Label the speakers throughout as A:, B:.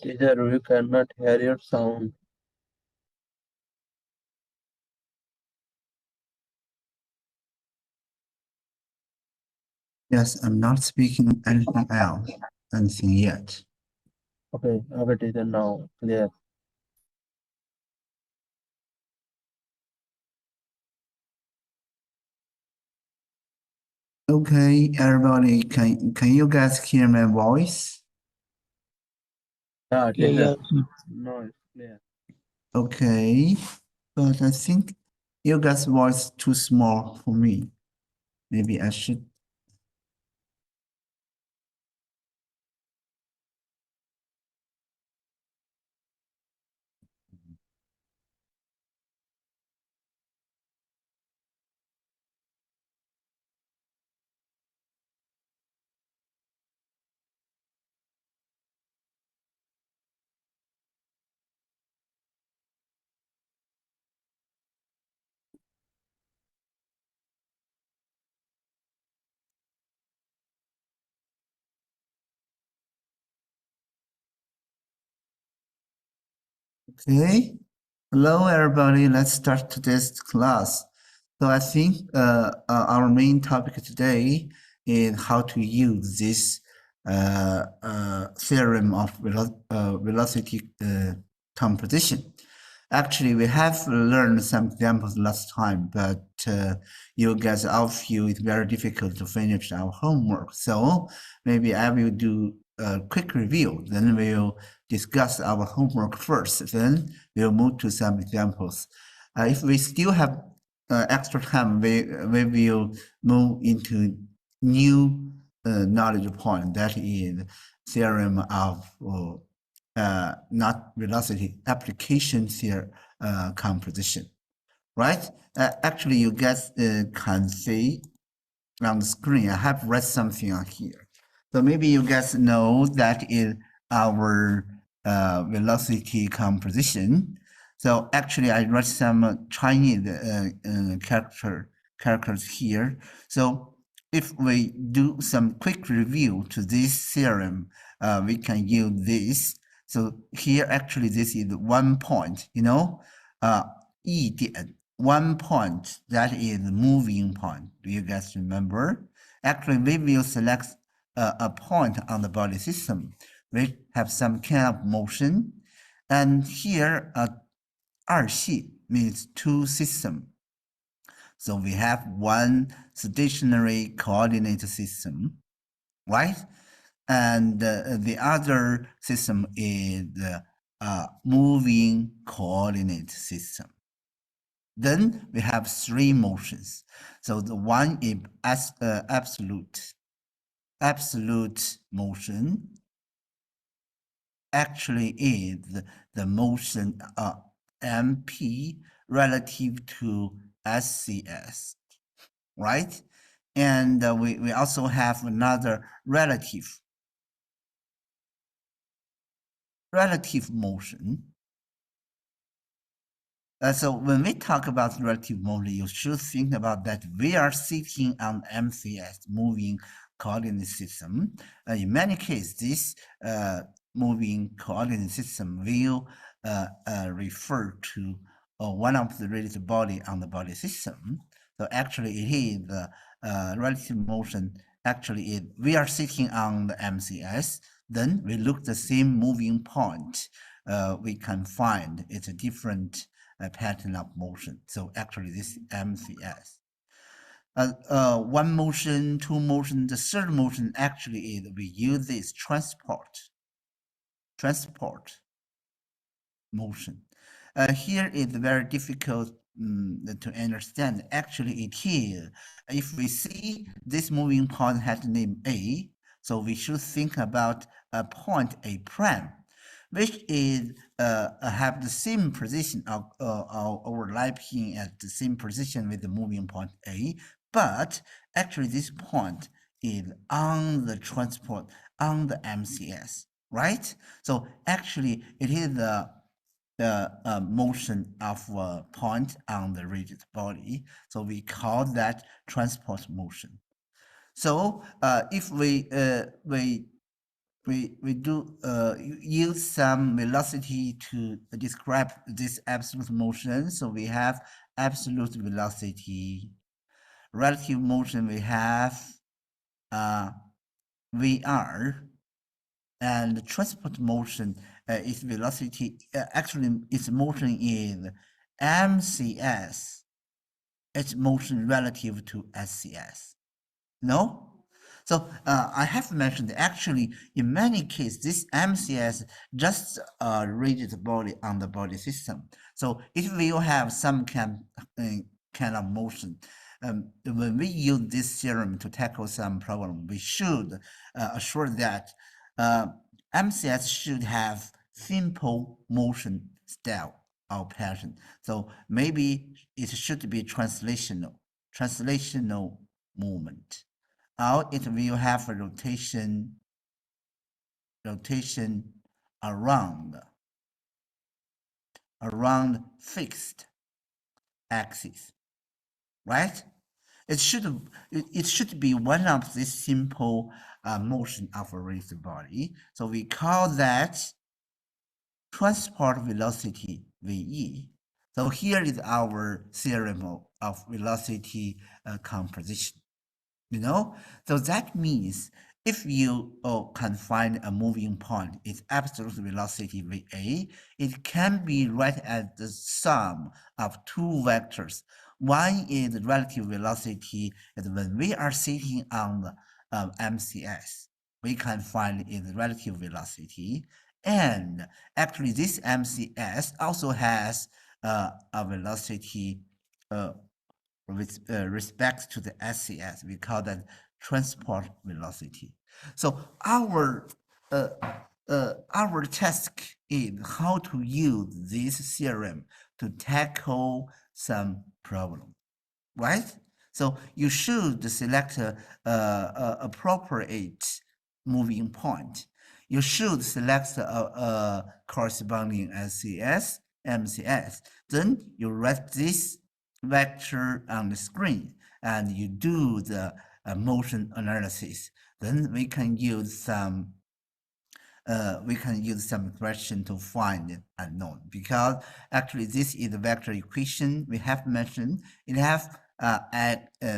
A: Teacher, we cannot hear your sound.
B: Yes, I'm not speaking anything yet.
A: Okay, teacher, now clear.
B: Okay, everybody, can you guys hear my voice?
A: Yeah,
C: Yeah,
A: teacher.
C: yeah.
A: No, it's clear.
B: Okay, but I think you guys' voice too small for me. Maybe I should. Okay. Hello, everybody. Let's start today's class. So I think our main topic today is how to use this theorem of velocity composition. Actually, we have learned some examples last time, but you guys all feel it's very difficult to finish our homework. So maybe I will do a quick review, then we'll discuss our homework first, then we'll move to some examples. If we still have extra time, we will move into new knowledge point, that is theorem of not velocity, application theory composition, right? Actually, you guys can see on the screen, I have read something on here. So maybe you guys know that is our velocity composition. So actually, I read some Chinese characters here. So if we do some quick review to this theorem, we can use this. So here, actually, this is 1 point, E 点 1 point, that is moving point. Do you guys remember? Actually, we will select a point on the body system which have some kind of motion. And here, 二系 means two system. So we have one stationary coordinate system, right? And the other system is the moving coordinate system. Then we have three motions. So the one is absolute motion. Actually is the motion MP relative to SCS, right? And we also have another relative motion. So when we talk about relative motion, you should think about that we are sitting on MCS, moving coordinate system. In many cases, this moving coordinate system will refer to one of the relative body on the body system. So actually, it is the relative motion. Actually, we are sitting on the MCS. Then we look the same moving point. We can find it's a different pattern of motion. So actually, this MCS. One motion, two motion, the third motion actually is we use this transport motion. Here is very difficult to understand. Actually, it is. If we see this moving point has the name A, so we should think about a point A prime, which is have the same position of overlapping at the same position with the moving point A, but actually this point is on the transport on the MCS, right? So actually it is the motion of a point on the rigid body. So we call that transport motion. So if we we do use some velocity to describe this absolute motion. So we have absolute velocity, relative motion. We have VR, and transport motion is velocity. Actually, its motion is MCS. Its motion relative to SCS. No? So I have mentioned actually in many cases this MCS just a rigid body on the body system. So it will have some kind of motion. When we use this theorem to tackle some problem, we should assure that MCS should have simple motion style or pattern. So maybe it should be translational movement. Or it will have a rotation around fixed axis, right? It should be one of this simple motion of a raised body. So we call that transport velocity VE. So here is our theorem of velocity composition. So that means if you can find a moving point, its absolute velocity VA, it can be right at the sum of two vectors. One is relative velocity, and when we are sitting on the MCS, we can find its relative velocity. And actually, this MCS also has a velocity with respect to the SCS. We call that transport velocity. So our task is how to use this theorem to tackle some problem, right? So you should select a appropriate moving point. You should select a corresponding SCS, MCS. Then you write this vector on the screen and you do the motion analysis. Then we can use some expression to find unknown, because actually this is the vector equation we have mentioned. It has a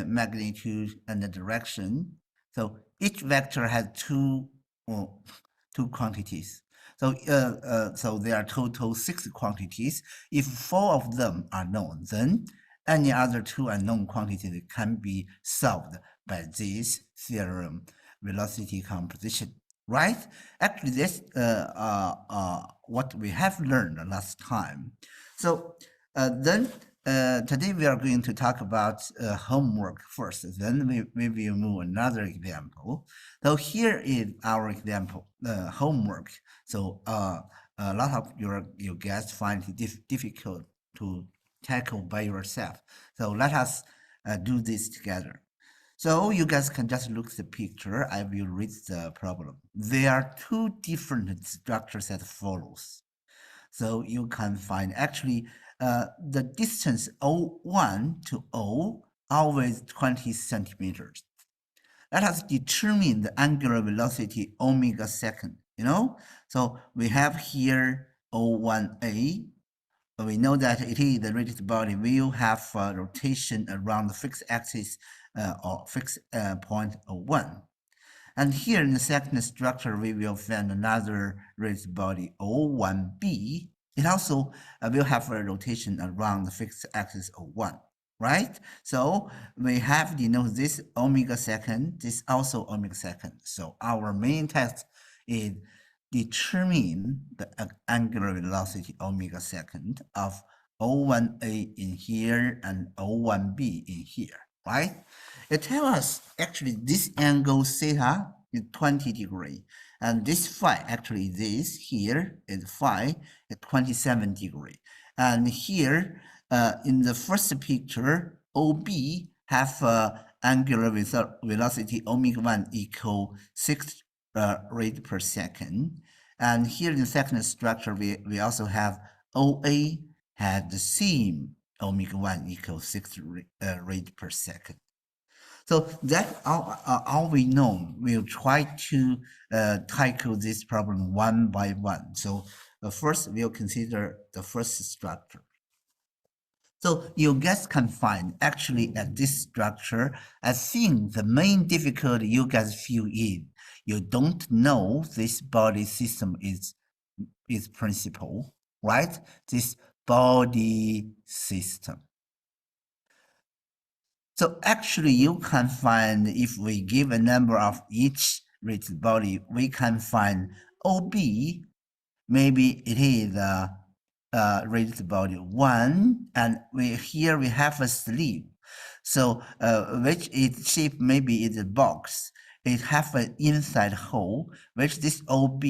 B: magnitude and a direction. So each vector has two quantities. So so there are total 6 quantities. If 4 of them are known, then any other 2 unknown quantities can be solved by this theorem, velocity composition, right? Actually, this what we have learned last time. So then today we are going to talk about homework first. Then we will move another example. So here is our example, homework. So a lot of you guys find it difficult to tackle by yourself. So let us do this together. So you guys can just look at the picture. I will read the problem. There are 2 different structures that follows. So you can find actually the distance O1 to O always 20 centimeters. Let us determine the angular velocity omega second, So we have here O1A. We know that it is the rigid body will have rotation around the fixed axis or fixed point O1. And here in the second structure, we will find another rigid body O1B. It also will have a rotation around the fixed axis O1, right? So we have denoted this omega second, this also omega second. So our main task is determine the angular velocity omega second of O1A in here and O1B in here, right? It tells us actually this angle theta is 20 degree, and this phi, actually this here is phi at 27 degree. And here in the first picture, OB have angular velocity omega 1 equal 6 rate per second. And here in the second structure, we also have OA had the same omega 1 equals 6 rate per second. So that all we know. We'll try to tackle this problem one by one. So first, we'll consider the first structure. So you guys can find actually at this structure, I think the main difficulty you guys feel in, you don't know this body system is principle, right? This body system. So actually you can find, if we give a number of each rigid body, we can find OB, maybe it is rigid body 1, and here we have a sleeve. So which is shape maybe is a box. It have an inside hole, which this OB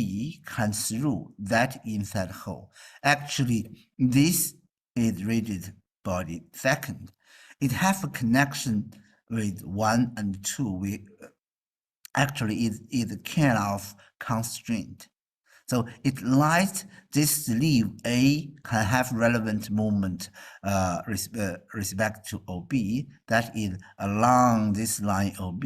B: can through that inside hole. Actually, this is rigid body 2nd. It have a connection with 1 and 2. We actually is a kind of constraint. So it lies this sleeve A can have relevant movement respect to OB. That is along this line OB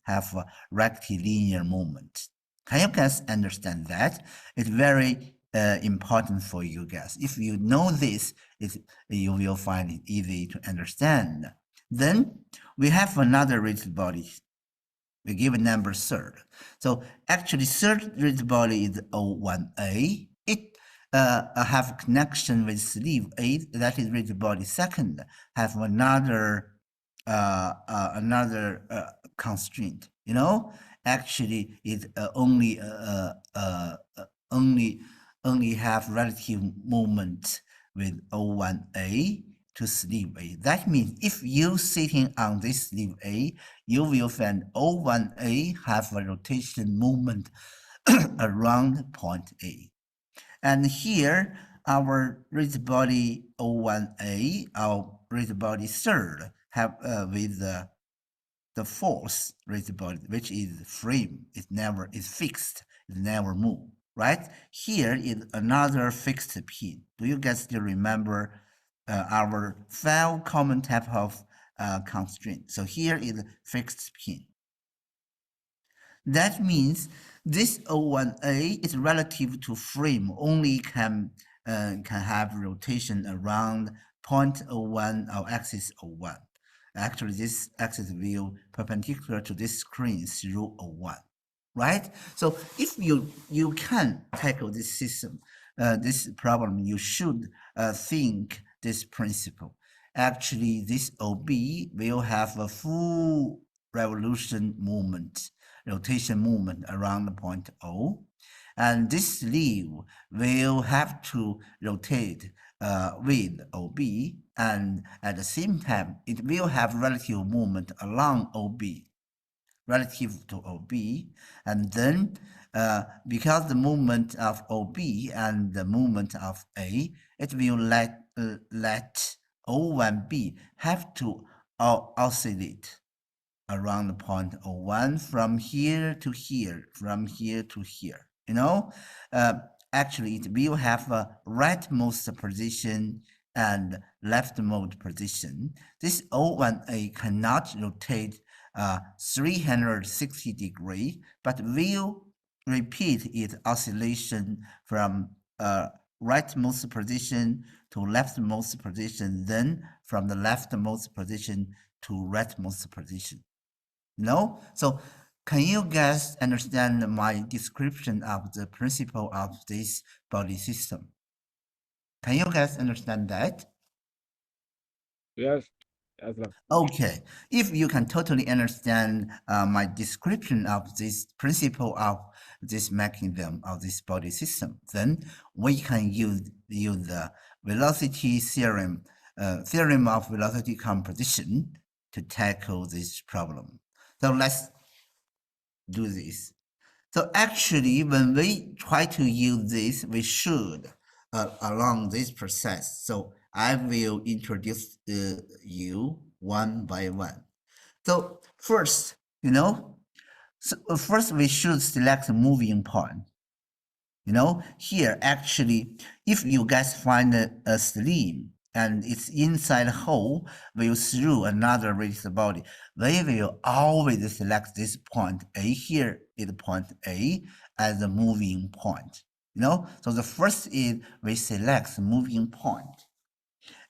B: have a rectilinear movement. Can you guys understand that? It's very important for you guys. If you know this, you will find it easy to understand. Then we have another rigid body. We give a number 3rd. So actually 3rd rigid body is O1A. It have connection with sleeve A, that is rigid body 2nd, have another constraint. You know, actually it only have relative movement with O1A to sleeve A. That means if you sitting on this sleeve A, you will find O1A have a rotation movement around point A. And here, our rigid body O1A, our rigid body 3rd, have with the 4th rigid body, which is frame, it never is fixed, it never move, right? Here is another fixed pin. Do you guys still remember our 5 common type of constraint? So here is fixed pin. That means this O1A is relative to frame, only can have rotation around point O1 or axis O1. Actually, this axis will perpendicular to this screen through O1, right? So if you can tackle this system, this problem, you should think this principle. Actually, this OB will have a full revolution movement, rotation movement around the point O, and this sleeve will have to rotate with OB, and at the same time, it will have relative movement along OB, relative to OB, and then because the movement of OB and the movement of A, it will let O1B have to oscillate around the point O1 from here to here, from here to here. You know, actually it will have a rightmost position and leftmost position. This O1A cannot rotate 360 degree, but will repeat its oscillation from rightmost position to leftmost position, then from the leftmost position to rightmost position. No? So can you guys understand my description of the principle of this body system? Can you guys understand that?
C: Yes. Yes.
B: Okay, if you can totally understand my description of this principle of this mechanism of this body system, then we can use the velocity theorem, theorem of velocity composition to tackle this problem. So let's do this. So actually, when we try to use this, we should along this process. So I will introduce you one by one. So first, you know, first we should select a moving point. You know, here actually, if you guys find a sleeve, and its inside hole will through another radius body. We will always select this point A. Here is point A as the moving point. So the first is we select the moving point,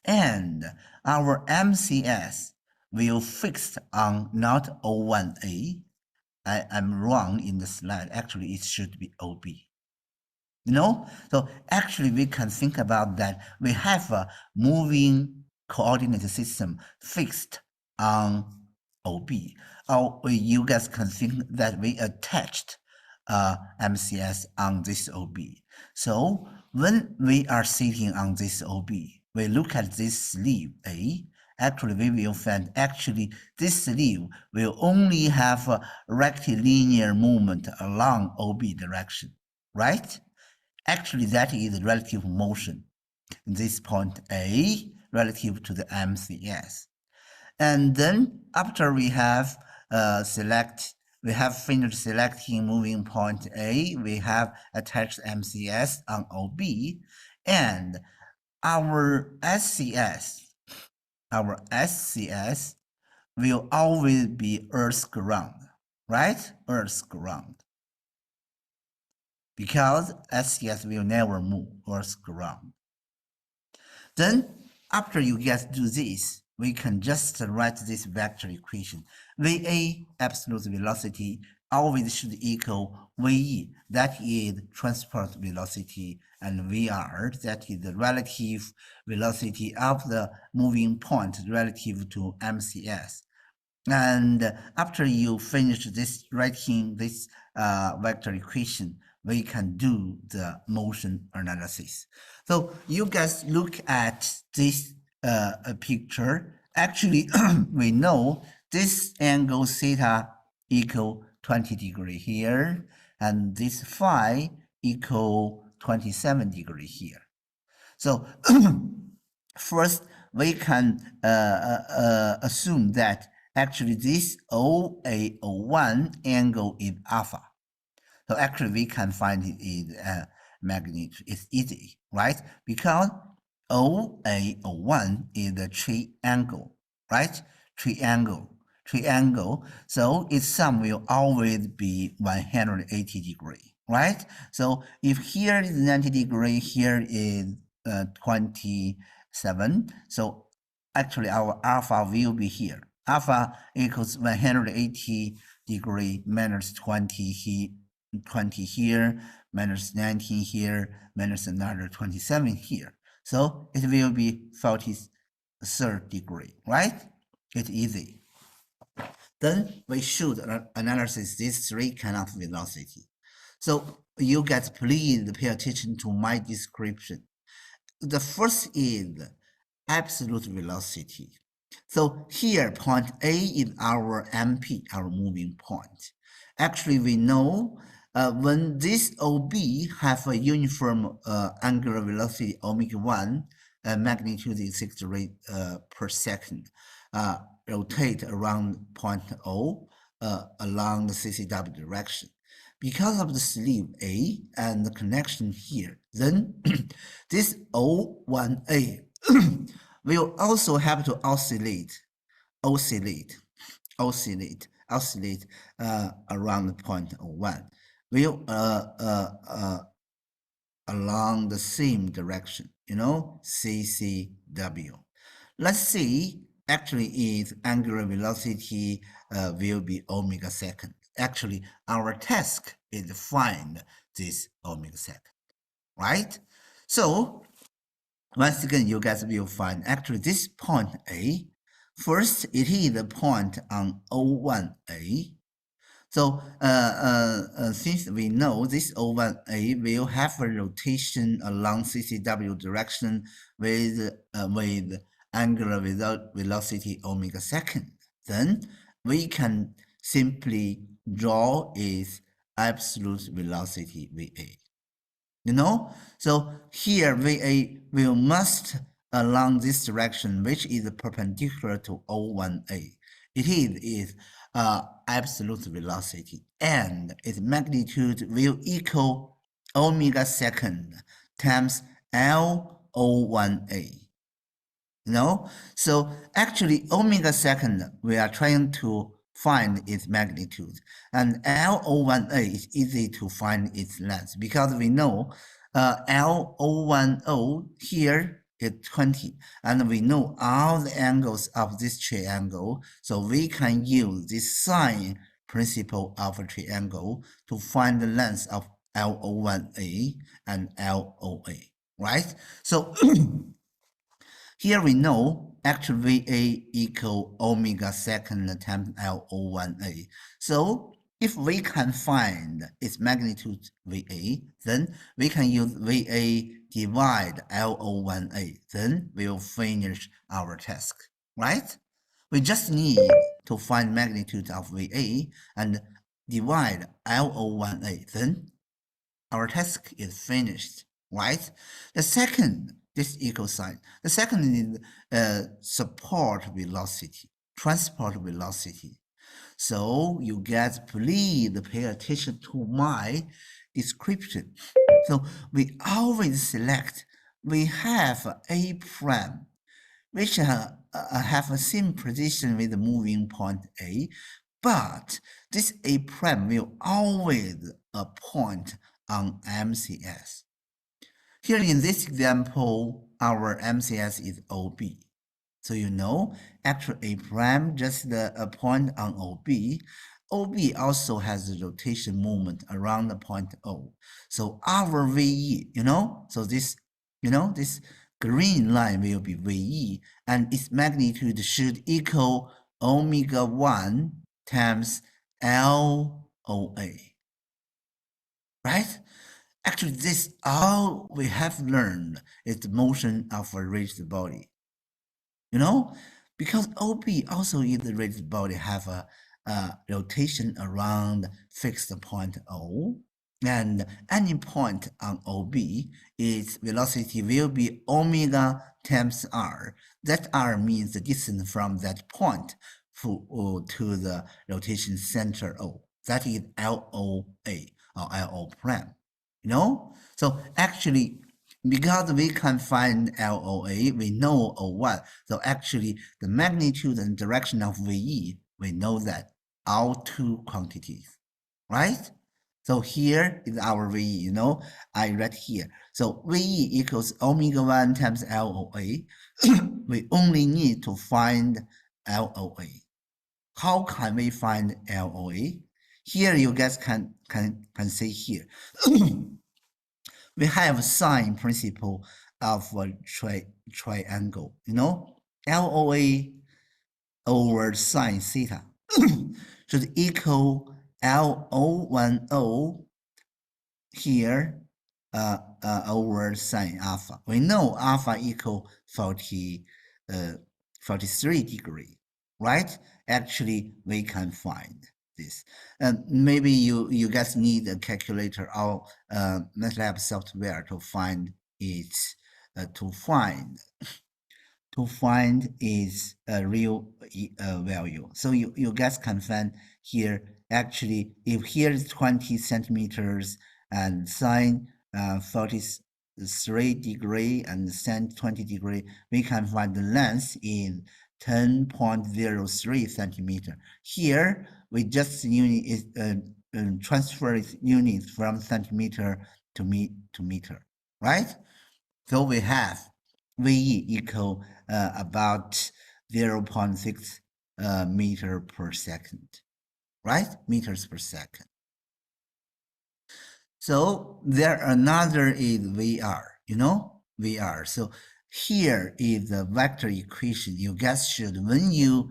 B: and our MCS will fix on not O1A. I'm wrong in the slide. Actually, it should be OB. So actually we can think about that. We have a moving coordinate system fixed on OB. Or you guys can think that we attached MCS on this OB. So when we are sitting on this OB, we look at this sleeve A. Actually, we will find this sleeve will only have a rectilinear movement along OB direction, right? Actually, that is relative motion. This point A relative to the MCS. And then after we have finished selecting moving point A, we have attached MCS on OB, and our SCS will always be Earth's ground, right? Earth's ground. Because SCS will never move Earth's ground. Then, after you guys do this, we can just write this vector equation. VA, absolute velocity, always should equal VE, that is transport velocity, and VR, that is the relative velocity of the moving point relative to MCS. And after you finish writing this vector equation, we can do the motion analysis. So you guys look at this picture. Actually, we know this angle theta equal 20 degree here, and this phi equal 27 degree here. So first, we can assume that actually this OA01 angle is alpha. So actually we can find it in magnitude. It's easy, right? Because OA01 is the triangle, right? Triangle. So its sum will always be 180 degree, right? So if here is 90 degree, here is 27. So actually our alpha will be here. Alpha equals 180 degree minus 20 here, minus 19 here, minus another 27 here. So it will be 43rd degree, right? It's easy. Then we should analyze these three kind of velocity. So you guys please pay attention to my description. The first is absolute velocity. So here point A is our MP, our moving point. Actually, we know when this OB have a uniform angular velocity omega 1, magnitude is 60 rate per second, rotate around point O along the CCW direction. Because of the sleeve A and the connection here, then this O1A will also have to oscillate around point 1, will along the same direction, CCW. Let's see, actually its angular velocity will be omega second. Actually, our task is to find this omega second, right? So once again, you guys will find actually this point A. First, it is the point on O1A. So since we know this O1A will have a rotation along CCW direction with angular velocity omega second, then we can simply draw its absolute velocity VA. So here VA will must along this direction, which is perpendicular to O1A. It is absolute velocity, and its magnitude will equal omega second times L01A. you know. So actually omega second, we are trying to find its magnitude, and LO1A is easy to find its length because we know LO10 here is 20, and we know all the angles of this triangle, so we can use this sine principle of a triangle to find the length of LO1A and LOA, right? So here we know actually VA equal omega second times LO1A. So if we can find its magnitude VA, then we can use VA divide LO1A. Then we will finish our task, right? We just need to find magnitude of VA and divide LO1A. Then our task is finished, right? The second, this equal sign. The second is support velocity, transport velocity. So you guys please pay attention to my description. So we always select, we have A prime, which have a same position with the moving point A, but this A prime will always point on MCS. Here in this example, our MCS is OB. So you know, actually A prime just a point on OB. OB also has a rotation moment around the point O. So our VE, you know, so this, you know, this green line will be VE, and its magnitude should equal omega 1 times LOA. Right? Actually, this all we have learned is the motion of a rigid body. You know, because OB also is the rigid body have a rotation around fixed point O, and any point on OB, its velocity will be omega times r. That r means the distance from that point to the rotation center O. That is LOA or LO prime. You know, so actually, because we can find LOA, we know O1. So actually, the magnitude and direction of VE, we know that all two quantities, right? So here is our VE, you know, I read here. So VE equals omega 1 times LOA. We only need to find LOA. How can we find LOA? Here you guys can see here. We have sine principle of a triangle, you know, LOA over sine theta should equal LO10 here over sine alpha. We know alpha equal 43 degree, right? Actually, we can find this. Maybe you guys need a calculator or MATLAB software to find its its real value. So you guys can find here, actually, if here is 20 centimeters and sine 43 degree and sine 20 degree, we can find the length in 10.03 centimeter. Here, we just transfer units from centimeter to meter, right? So we have VE equal about 0.6 meter per second, right? Meters per second. So there another is VR, you know, VR. So here is the vector equation. You guys should, when you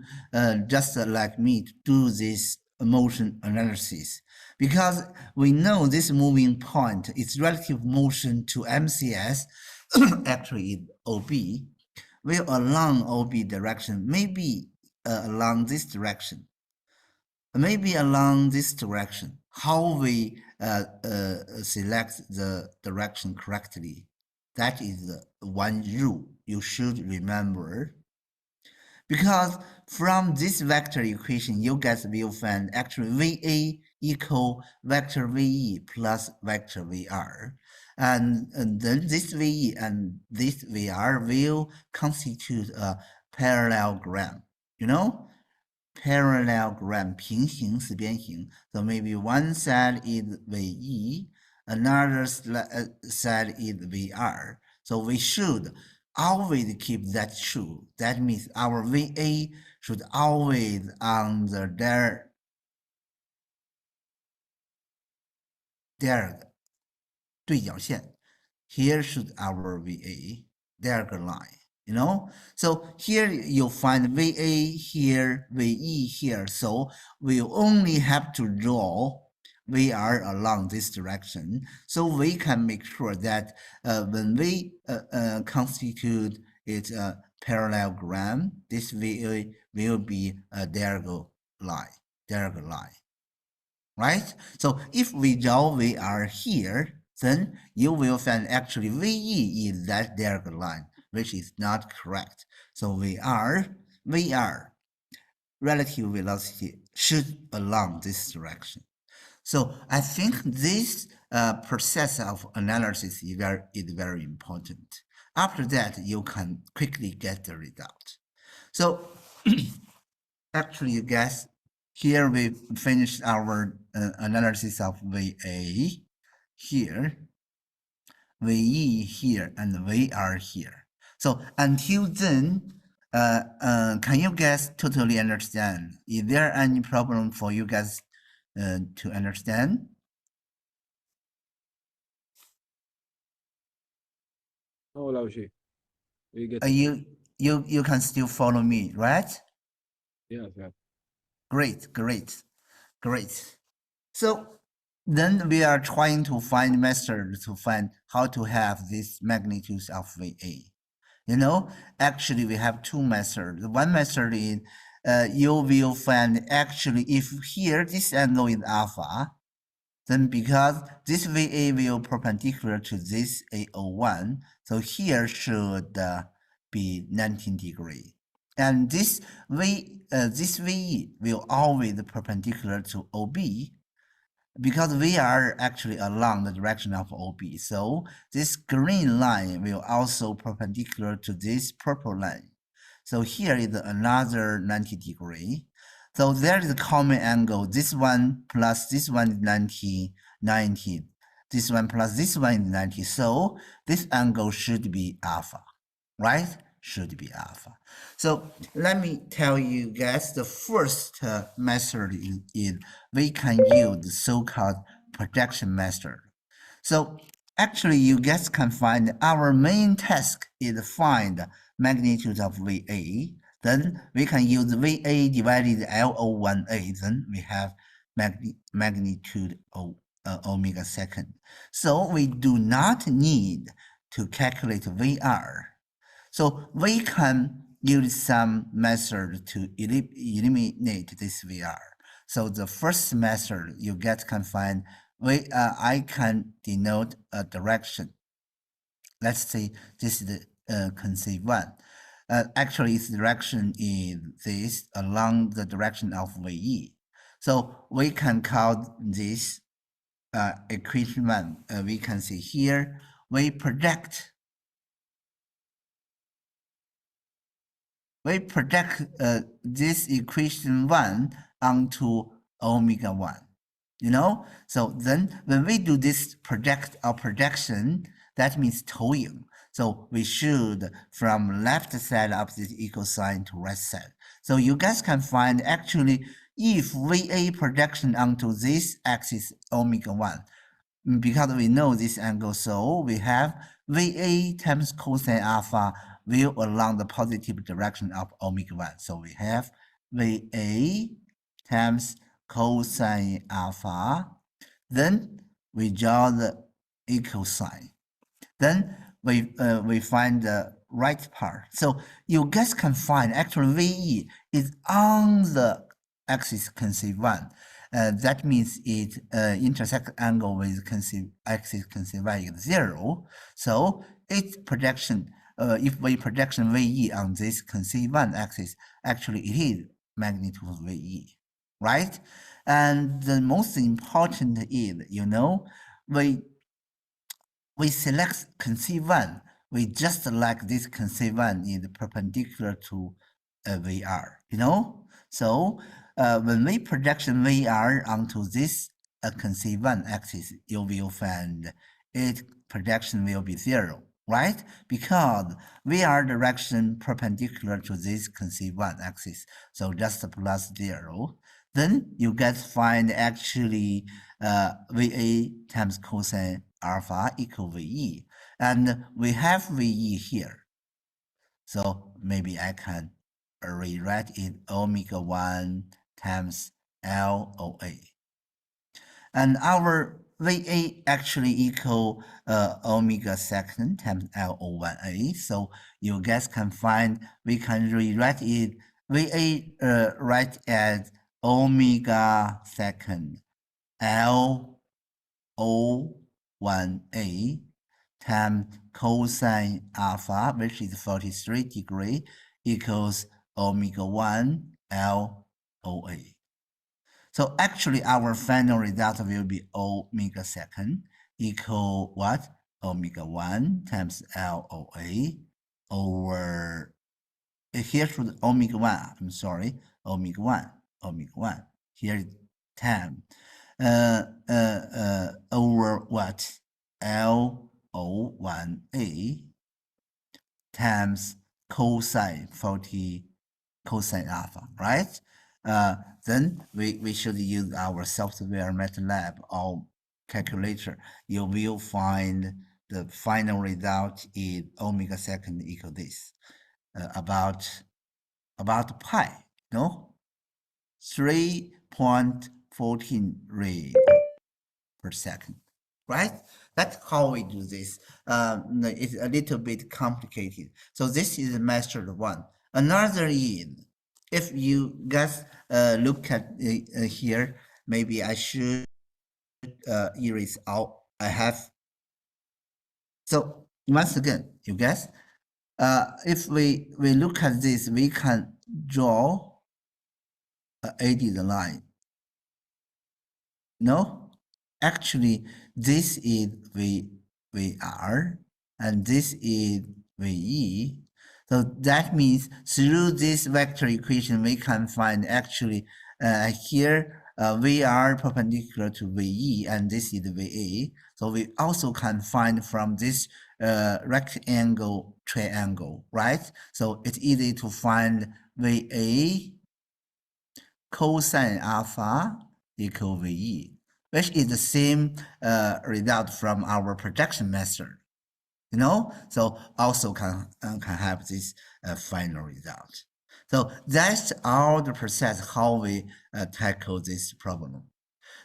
B: just like me, do this motion analysis, because we know this moving point, its relative motion to MCS, actually is OB, will along OB direction, maybe along this direction. Maybe along this direction. How we select the direction correctly, that is the one rule you should remember. Because from this vector equation, you guys will find actually VA equal vector VE plus vector VR. And then this VE and this VR will constitute a parallelogram, you know? Parallelogram, 平行四边形. So maybe one side is VE, another side is VR. So we should always keep that true. That means our VA should always on the对角线. Here should our VA, diagonal line, you know? So here you'll find VA here, VE here. So we only have to draw VR along this direction. So we can make sure that when we constitute it a parallelogram, this VA will be a diagonal line. Right? So if we draw VR here, then you will find actually VE is that diagonal line, which is not correct. So VR, relative velocity should along this direction. So I think this process of analysis is very important. After that, you can quickly get the result. So actually, you guys, here we finished our analysis of VA here, VE here, and VR here. So until then, can you guys totally understand? Is there any problem for you guys to understand?
C: No, Lao Shi. We get
B: You can still follow me, right?
C: yes, yes.
B: Great. So then we are trying to find methods to find how to have these magnitudes of VA. You know, actually we have two methods. One method is you will find actually if here this angle is alpha, then because this VA will perpendicular to this A01, so here should be 19 degree. And this VE will always perpendicular to OB because we are actually along the direction of OB. So this green line will also perpendicular to this purple line. So here is another 90 degree. So there is a common angle. This one plus this one is 90. This one plus this one is 90. So this angle should be alpha, right? Should be alpha. So let me tell you guys, the first method is we can use the so-called projection method. So actually you guys can find our main task is find magnitude of VA. Then we can use VA divided LO1A. Then we have magnitude of omega second. So we do not need to calculate VR. So we can use some method to eliminate this VR. So the first method you guys can find, I can denote a direction. Let's say this is the concave one. Actually, its direction is this along the direction of VE. So we can call this equation one. We can see here, we project this equation 1 onto omega 1, you know? So then when we do this projection, that means towing. So we should from left side of this equal sign to right side. So you guys can find actually if VA projection onto this axis omega 1, because we know this angle, so we have VA times cosine alpha will along the positive direction of omega 1. So we have VA times cosine alpha. Then we draw the equal sign. Then we find the right part. So you guys can find actually VE is on the axis concave 1. That means it intersect angle with axis concave y is 0. So its projection, if we projection VE on this concave 1 axis, actually it is magnitude of VE, right? And the most important is, you know, we select C1, we just like this C1 is perpendicular to VR, you know? So when we projection VR onto this C1 axis, you will find its projection will be 0, right? Because VR direction perpendicular to this C1 axis, so just plus 0. Then you get find actually VA times cosine alpha equal VE. And we have VE here. So maybe I can rewrite it omega 1 times LOA. And our VA actually equal omega second times LO1A. So you guys can find, we can rewrite it VA right as omega second LO1A times cosine alpha, which is 43 degree, equals omega 1 LOA. So actually our final result will be omega second equal what? Omega 1 times LOA over, here should omega 1, I'm sorry, omega 1, here is 10, over what? LO1A times cosine 40 cosine alpha, right? Then we should use our software MATLAB or calculator. You will find the final result is omega second equal this, about pi, no? 3.14 rad per second, right? That's how we do this. It's a little bit complicated. So this is method 1. Another is, if you guys look at here, maybe I should erase out. I have. So once again, you guys, if we look at this, we can draw a AD line. No, actually, this is VR and this is VE. So that means through this vector equation, we can find actually here VR perpendicular to VE and this is VA. So we also can find from this rectangle triangle, right? So it's easy to find VA cosine alpha equal VE, which is the same result from our projection method, you know? So also can have this final result. So that's all the process how we tackle this problem.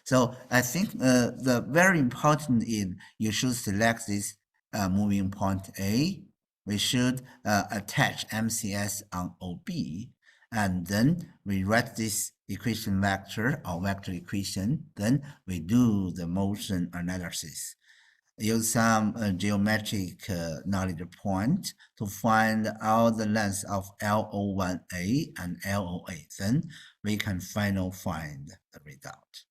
B: So I think the very important is you should select this moving point A. We should attach MCS on OB, and then we write this equation vector or vector equation. Then we do the motion analysis. Use some geometric knowledge point to find all the lengths of LO1A and LOA. Then we can finally find the result.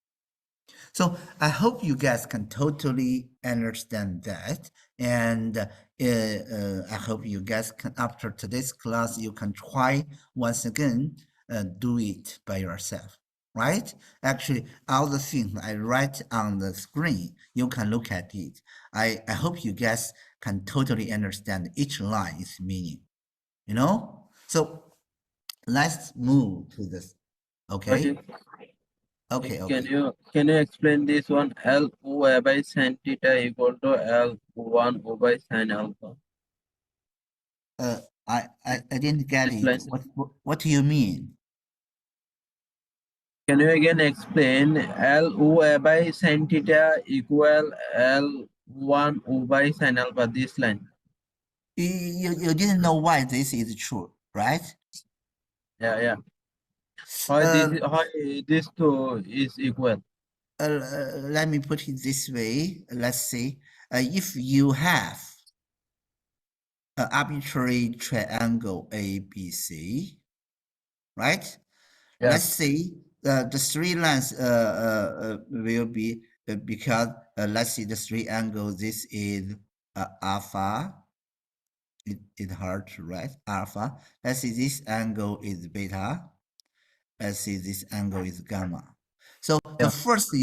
B: So I hope you guys can totally understand that. And I hope you guys can, after today's class, you can try once again, do it by yourself, right? Actually, all the things I write on the screen, you can look at it. I hope you guys can totally understand each line its meaning, you know? So let's move to this, okay? Okay.
A: Can you explain this one? L O by sin theta equal to L1 O by sin alpha.
B: I didn't get it.
A: Explain.
B: What do you mean?
A: Can you again explain L O by sin theta equal L1 O by sin alpha, this line?
B: You didn't know why this is true, right?
A: Yeah. How this two is equal?
B: Let me put it this way. Let's say if you have an arbitrary triangle ABC, right?
A: Yeah.
B: Let's say the three lines will be because let's see the three angles. This is alpha. It's hard to write alpha. Let's see, this angle is beta. Let's see, this angle is gamma. So the
A: Yeah.
B: first,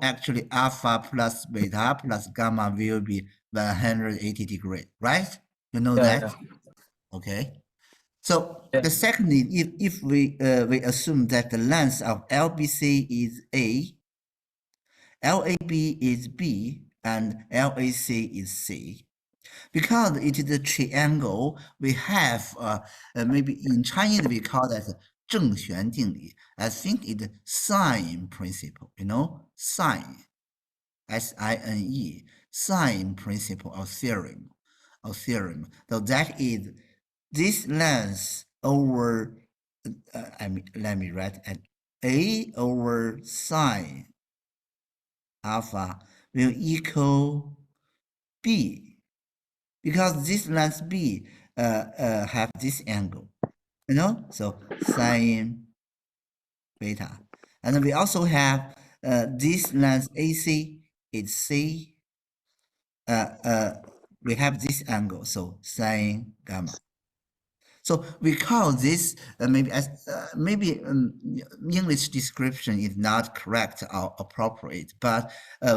B: actually alpha plus beta plus gamma will be 180 degree, right? You know
A: Yeah,
B: that?
A: yeah.
B: Okay. So
A: Yeah.
B: the second is if we assume that the length of LBC is A, LAB is B, and LAC is C. Because it is a triangle, we have maybe in Chinese we call that 正弦定理. I think it's sine principle, sine, S-I-N-E, sine principle or theorem, So that is this length over, let me write at A over sine alpha will equal B, because this length B have this angle, so sine beta. And we also have this length AC is C. We have this angle, so sine gamma. So we call this maybe as English description is not correct or appropriate, but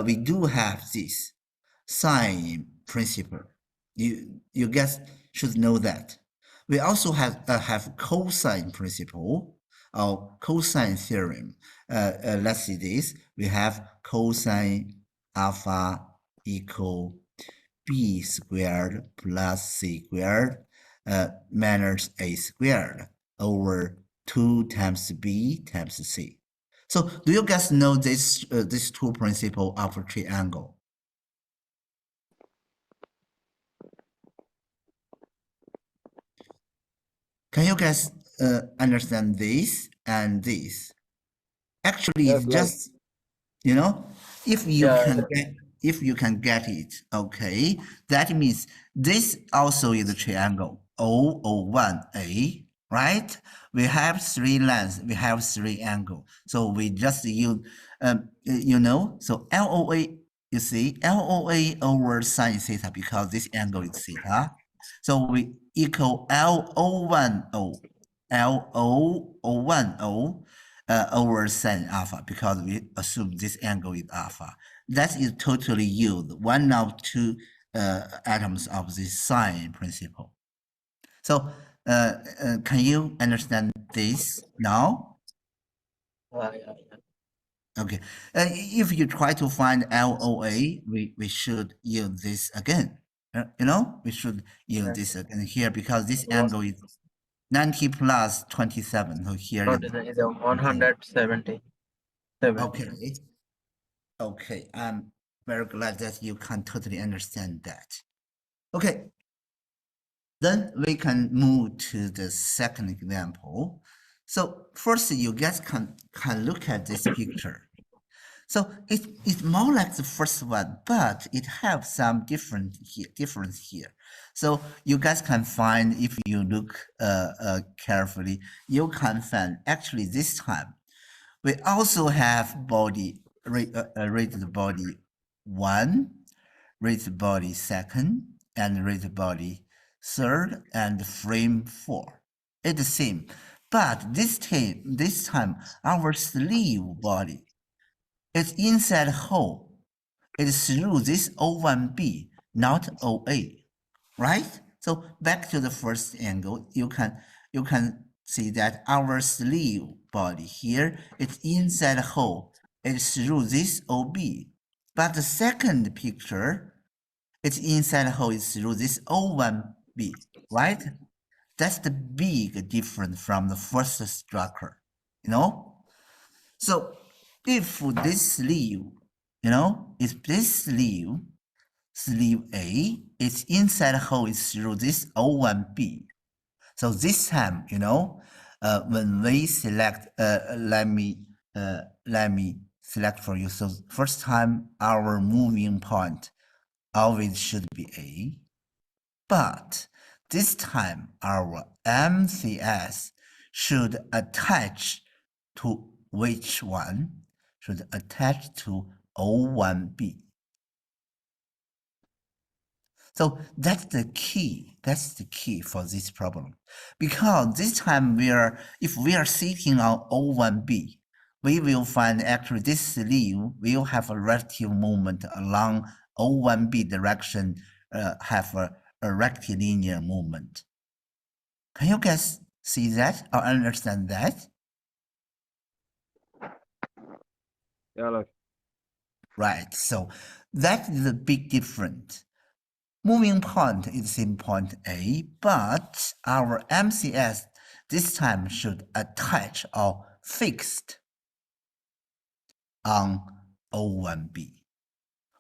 B: we do have this sine principle. You guys should know that. We also have cosine principle or cosine theorem. Let's see this. We have cosine alpha equal b squared plus c squared minus a squared over 2 times b times c. So do you guys know this these two principles of a triangle? Can you guys understand this and this? Actually,
C: Yes,
B: it's
C: like
B: just, if you
A: Yeah,
B: can get it, okay, that means this also is a triangle OO1A, right? We have three lengths, we have three angles. So we just use, so LOA, you see, LOA over sine theta because this angle is theta. So we equal LO10, LO10 over sine alpha because we assume this angle is alpha. That is totally used, one of two atoms of this sine principle. So can you understand this now?
A: yeah.
B: Okay. If you try to find LOA, we should use this again. We should use this again here because this angle is 90 plus 27. So here is
A: Is a 170.
B: okay. Okay, I'm very glad that you can totally understand that. Okay, then we can move to the second example. So first, you guys can look at this picture. So it's more like the first one, but it has some difference here. So you guys can find, if you look carefully, you can find actually this time we also have body raised body 1, raised body 2nd, and raised body 3rd, and frame 4. It's the same, but this time our sleeve body is inside hole. It's through this O1B, not OA, right? So back to the first angle, you can see that our sleeve body here is inside hole. It's through this OB. But the second picture, it's inside hole is through this O1B, right? That's the big difference from the first structure, So if this sleeve, if this sleeve A, its inside hole is through this O1B. So this time, when we select, let me select for you. So first time our moving point always should be A, but this time our MCS should attach to which one? Should attach to O1B. So that's the key. That's the key for this problem. Because this time if we are sitting on O1B, we will find actually this sleeve will have a relative movement along O1B direction, have a rectilinear movement. Can you guys see that or understand that?
C: Yeah, like,
B: Right. So that is a big difference. Moving point is same point A, but our MCS this time should attach or fixed on O1B.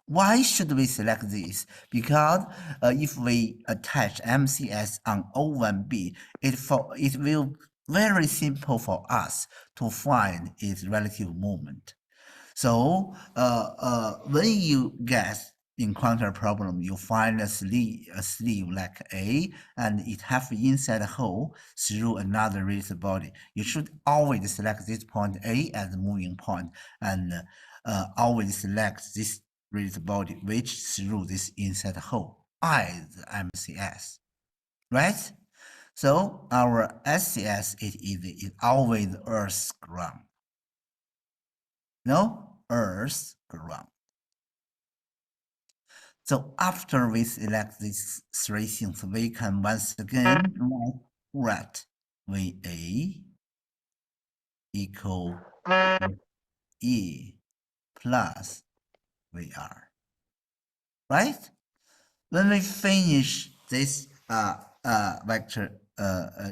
B: Why should we select this? Because if we attach MCS on O1B, it will very simple for us to find its relative movement. So when you guys encounter a problem, you find a sleeve like A, and it have inside hole through another rigid body. You should always select this point A as the moving point, and always select this rigid body which through this inside hole as MCS, right? So our SCS is always Earth ground. No, Earth ground. So after we select these three things, we can once again write VA equal E plus VR, right? When we finish this vector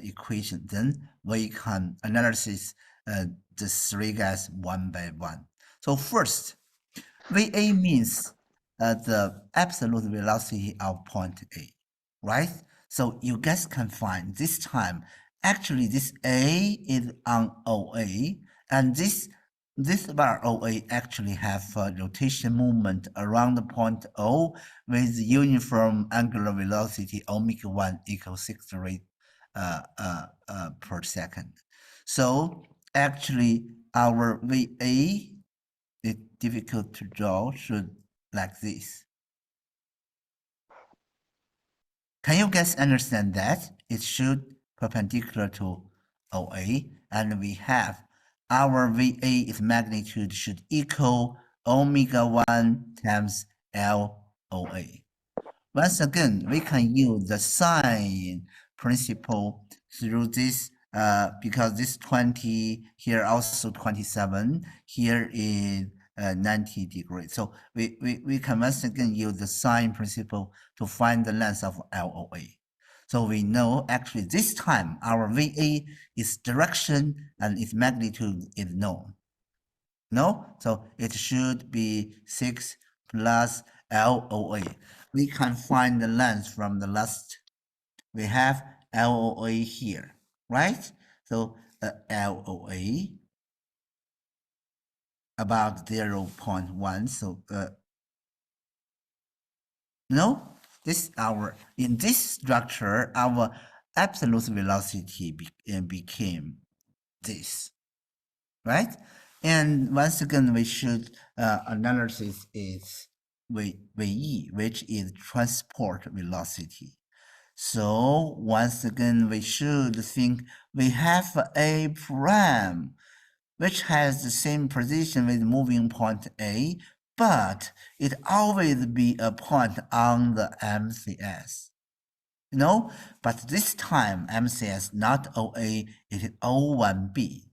B: equation, then we can analyze the three guys one by one. So first, VA means the absolute velocity of point A, right? So you guys can find this time, actually this A is on OA, and this bar OA actually have a rotation movement around the point O with uniform angular velocity omega 1 equals 6 rate per second. So actually our VA, it's difficult to draw, should like this. Can you guys understand that? It should perpendicular to OA, and we have our VA is magnitude should equal omega 1 times LOA. Once again, we can use the sine principle through this because this 20 here also 27, here is 90 degrees. So we can once again use the sine principle to find the length of LOA. So we know actually this time our VA is direction and its magnitude is known. No? So it should be 6 plus LOA. We can find the length from the last. We have LOA here, right? So LOA about 0.1. So no, this our in this structure our absolute velocity became this, right? And once again we should analysis is VE, which is transport velocity. So once again we should think we have A prime, which has the same position with moving point A, but it always be a point on the MCS. You know, but this time MCS not OA, it is O1B.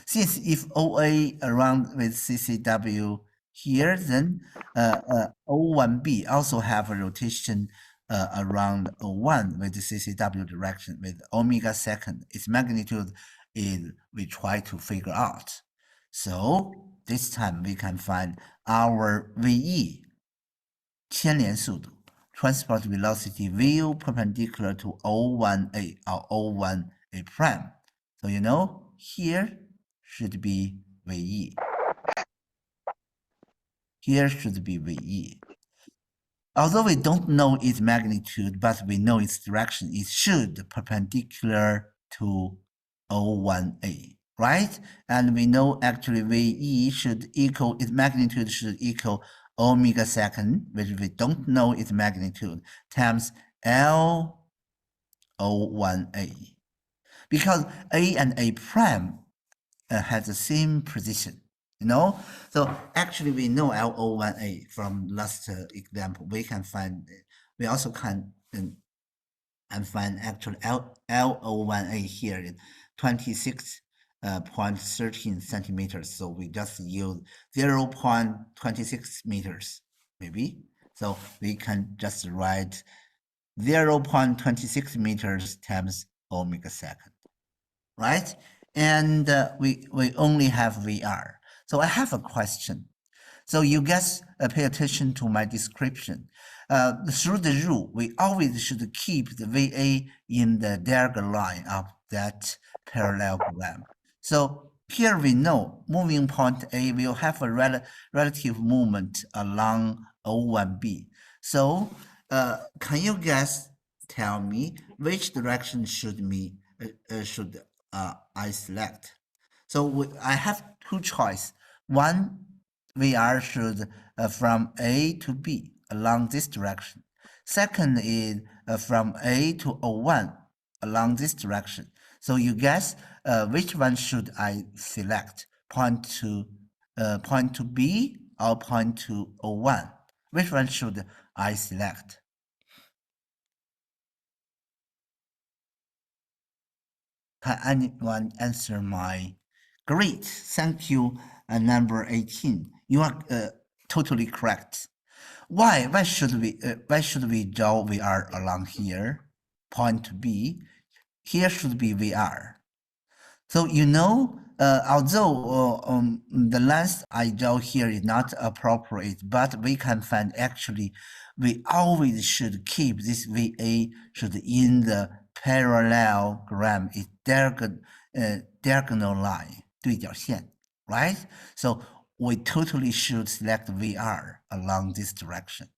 B: Since if OA around with CCW here, then O1B also have a rotation around O1 with the CCW direction with omega second. Its magnitude is we try to figure out. So this time we can find our VE 牵连速度 transport velocity will perpendicular to O1A or O1A prime. So you know here should be VE. Here should be VE. Although we don't know its magnitude, but we know its direction, it should perpendicular to O1A, right? And we know actually VE should equal, its magnitude should equal omega second, which we don't know its magnitude, times L01A. Because A and A prime has the same position, you know? So actually we know L01A from last example. We can find, we also can and find actually L01A here is 26.13 centimeters. So we just use 0.26 meters, maybe. So we can just write 0.26 meters times omega second, right? And we only have VR. So I have a question. So you guys pay attention to my description. Through the rule, we always should keep the VA in the diagonal line of that parallelogram. So here we know moving point A will have a relative movement along O1B. So can you guys tell me which direction should I select? So I have two choices. One, VR should from A to B along this direction. Second is from A to O1 along this direction. So you guess which one should I select? Point to B or point to O1? Which one should I select? Can anyone answer my? Great, thank you. Number 18. You are totally correct. Why should we draw VR along here? Point B. Here should be VR. So you know, although the length I draw here is not appropriate, but we can find actually we always should keep this VA should in the parallelogram, is diagonal line, 对角线, right? So we totally should select VR along this direction.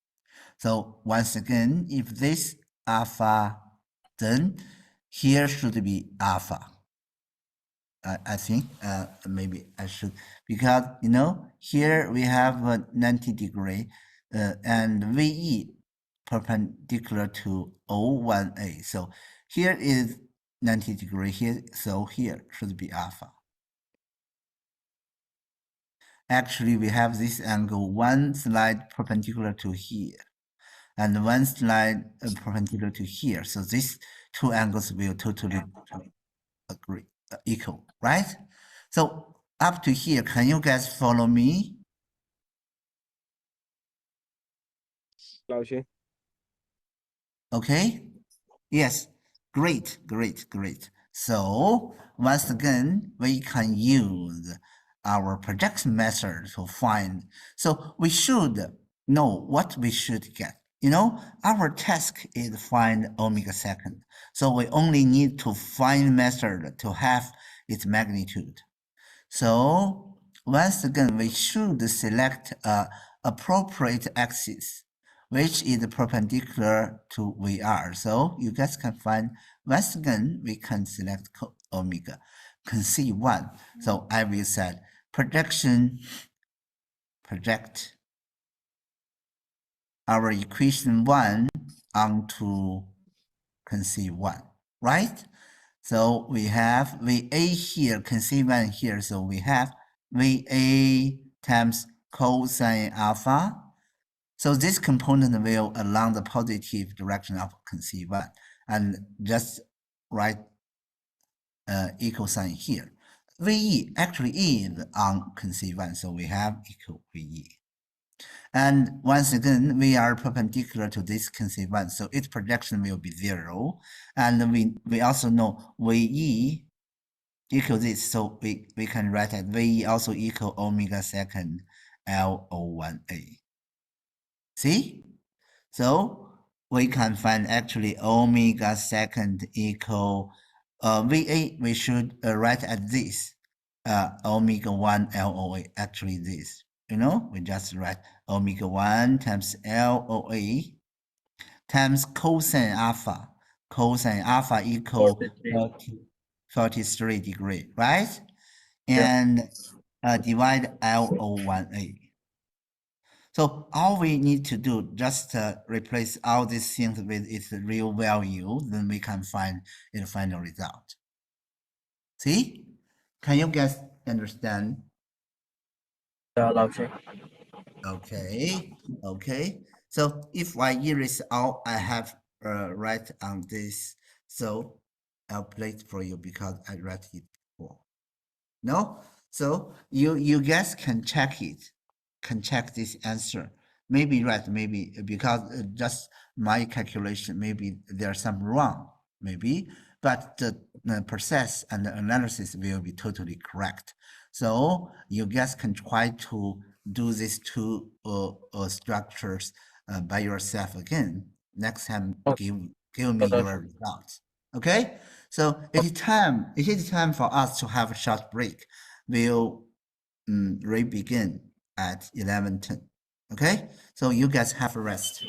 B: So once again, if this alpha, then here should be alpha. I think maybe I should, because you know here we have a 90 degree and VE perpendicular to O1A. So here is 90 degree here, so here should be alpha. Actually, we have this angle one slide perpendicular to here and one slide perpendicular to here. So these two angles will totally agree. Equal, right? So up to here, can you guys follow me?
C: 老师，
B: Okay? Yes, great. So once again, we can use our projection method to find. So we should know what we should get. You know, our task is find omega second. So we only need to find method to have its magnitude. So once again, we should select appropriate axis, which is perpendicular to VR. So you guys can find, once again, we can select omega, can see one. So I will set project our equation 1 onto conceive 1, right? So we have VA here, conceive 1 here. So we have VA times cosine alpha. So this component will along the positive direction of conceive 1 and just write equal sign here. VE actually is on conceive 1, so we have equal VE. And once again, we are perpendicular to this conceive 1, so its projection will be 0. And we also know VE equal this, so we can write that VE also equal omega second L01A. See? So we can find actually omega second equal VA, we should write as this, omega 1 LOA, actually this. You know, we just write omega 1 times LOA times cosine alpha. Cosine alpha equal 43 degree, right? And divide LO1A. So all we need to do just replace all these things with its real value, then we can find its final result. See? Can you guys understand?
A: 啊，老师，
B: Okay, okay. So if I erase all I have write on this, so I'll play it for you because I write it before. No? So you guys can check it, can check this answer. Maybe right, maybe because just my calculation, maybe there's some wrong, maybe, but the process and the analysis will be totally correct. So you guys can try to do these two structures by yourself again. Next time, give me
A: 好的，
B: your results. Okay? So it is time for us to have a short break. We'll re-begin at 11:10. Okay? So you guys have a rest.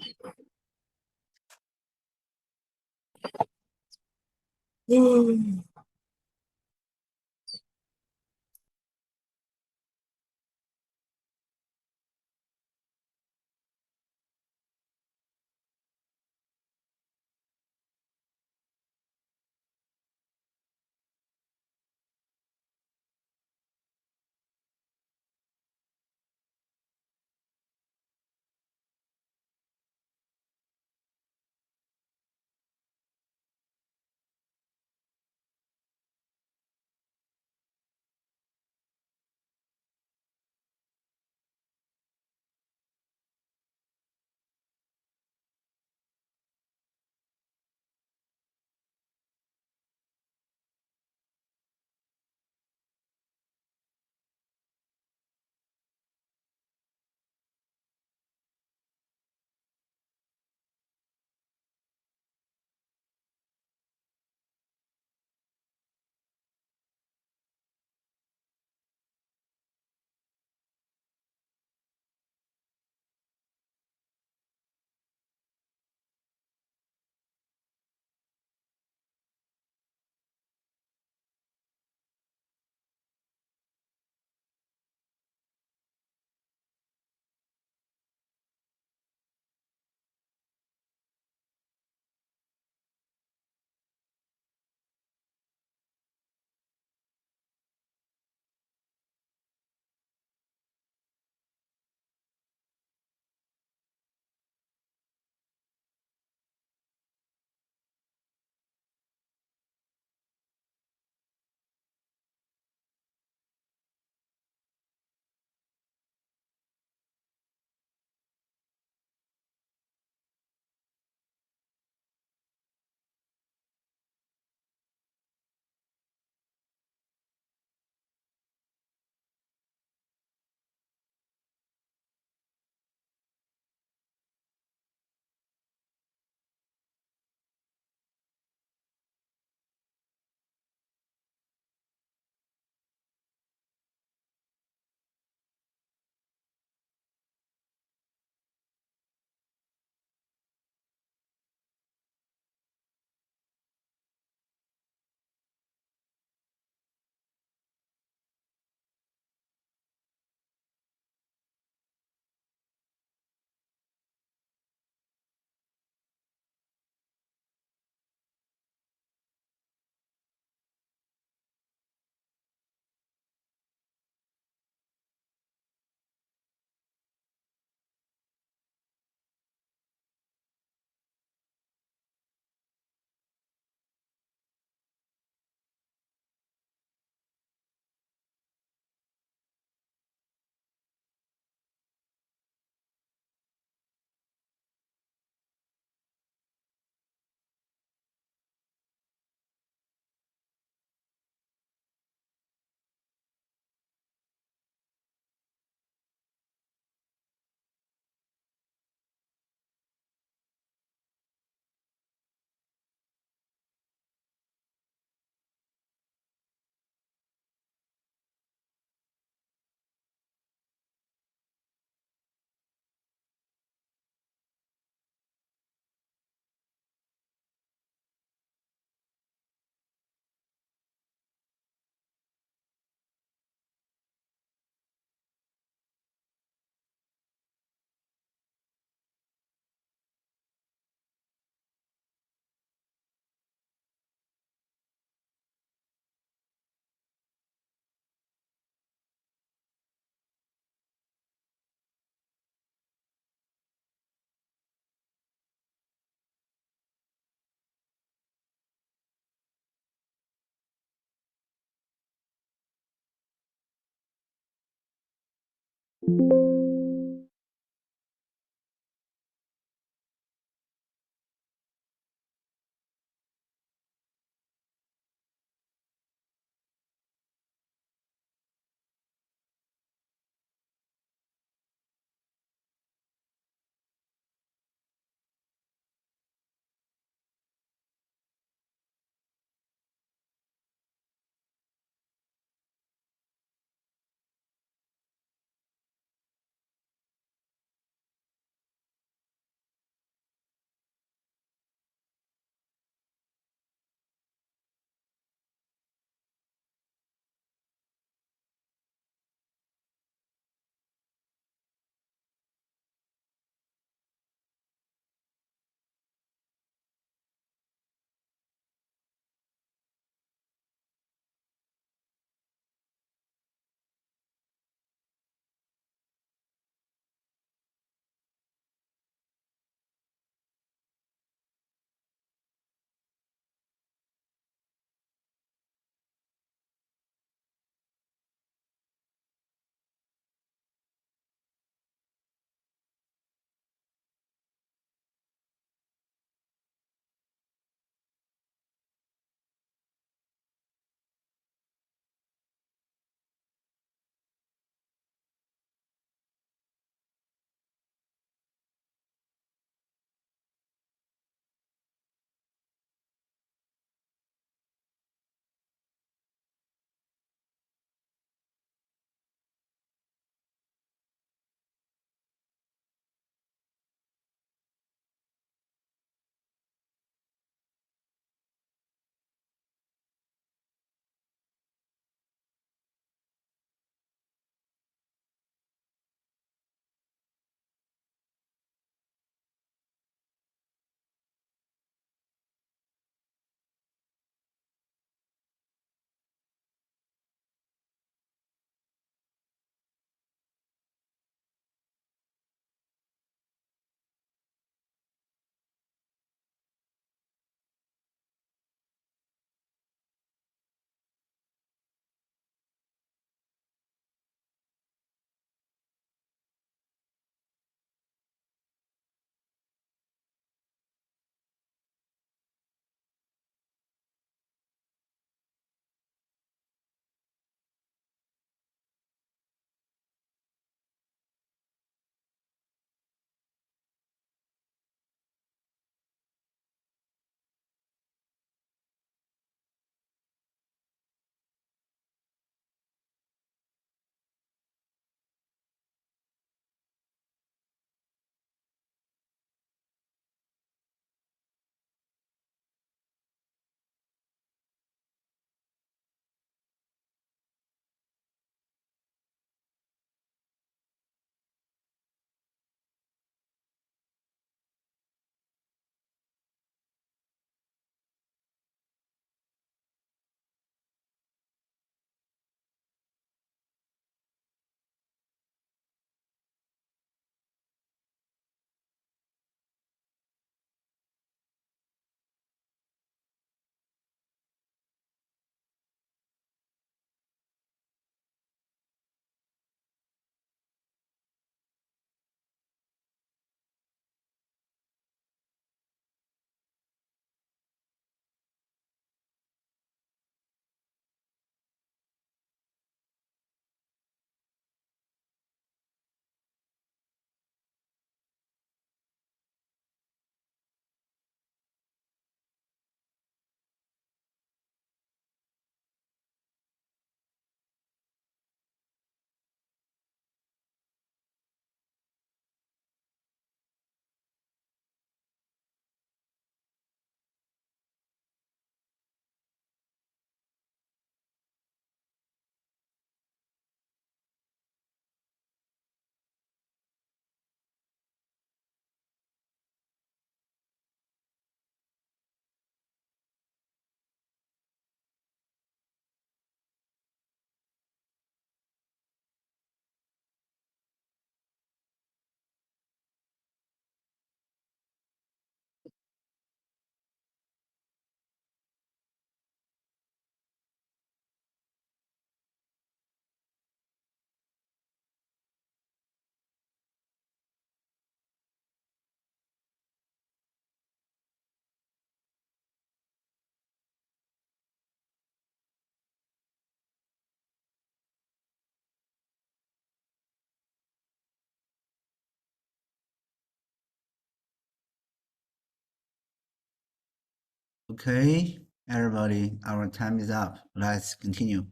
B: Okay, everybody, our time is up. Let's continue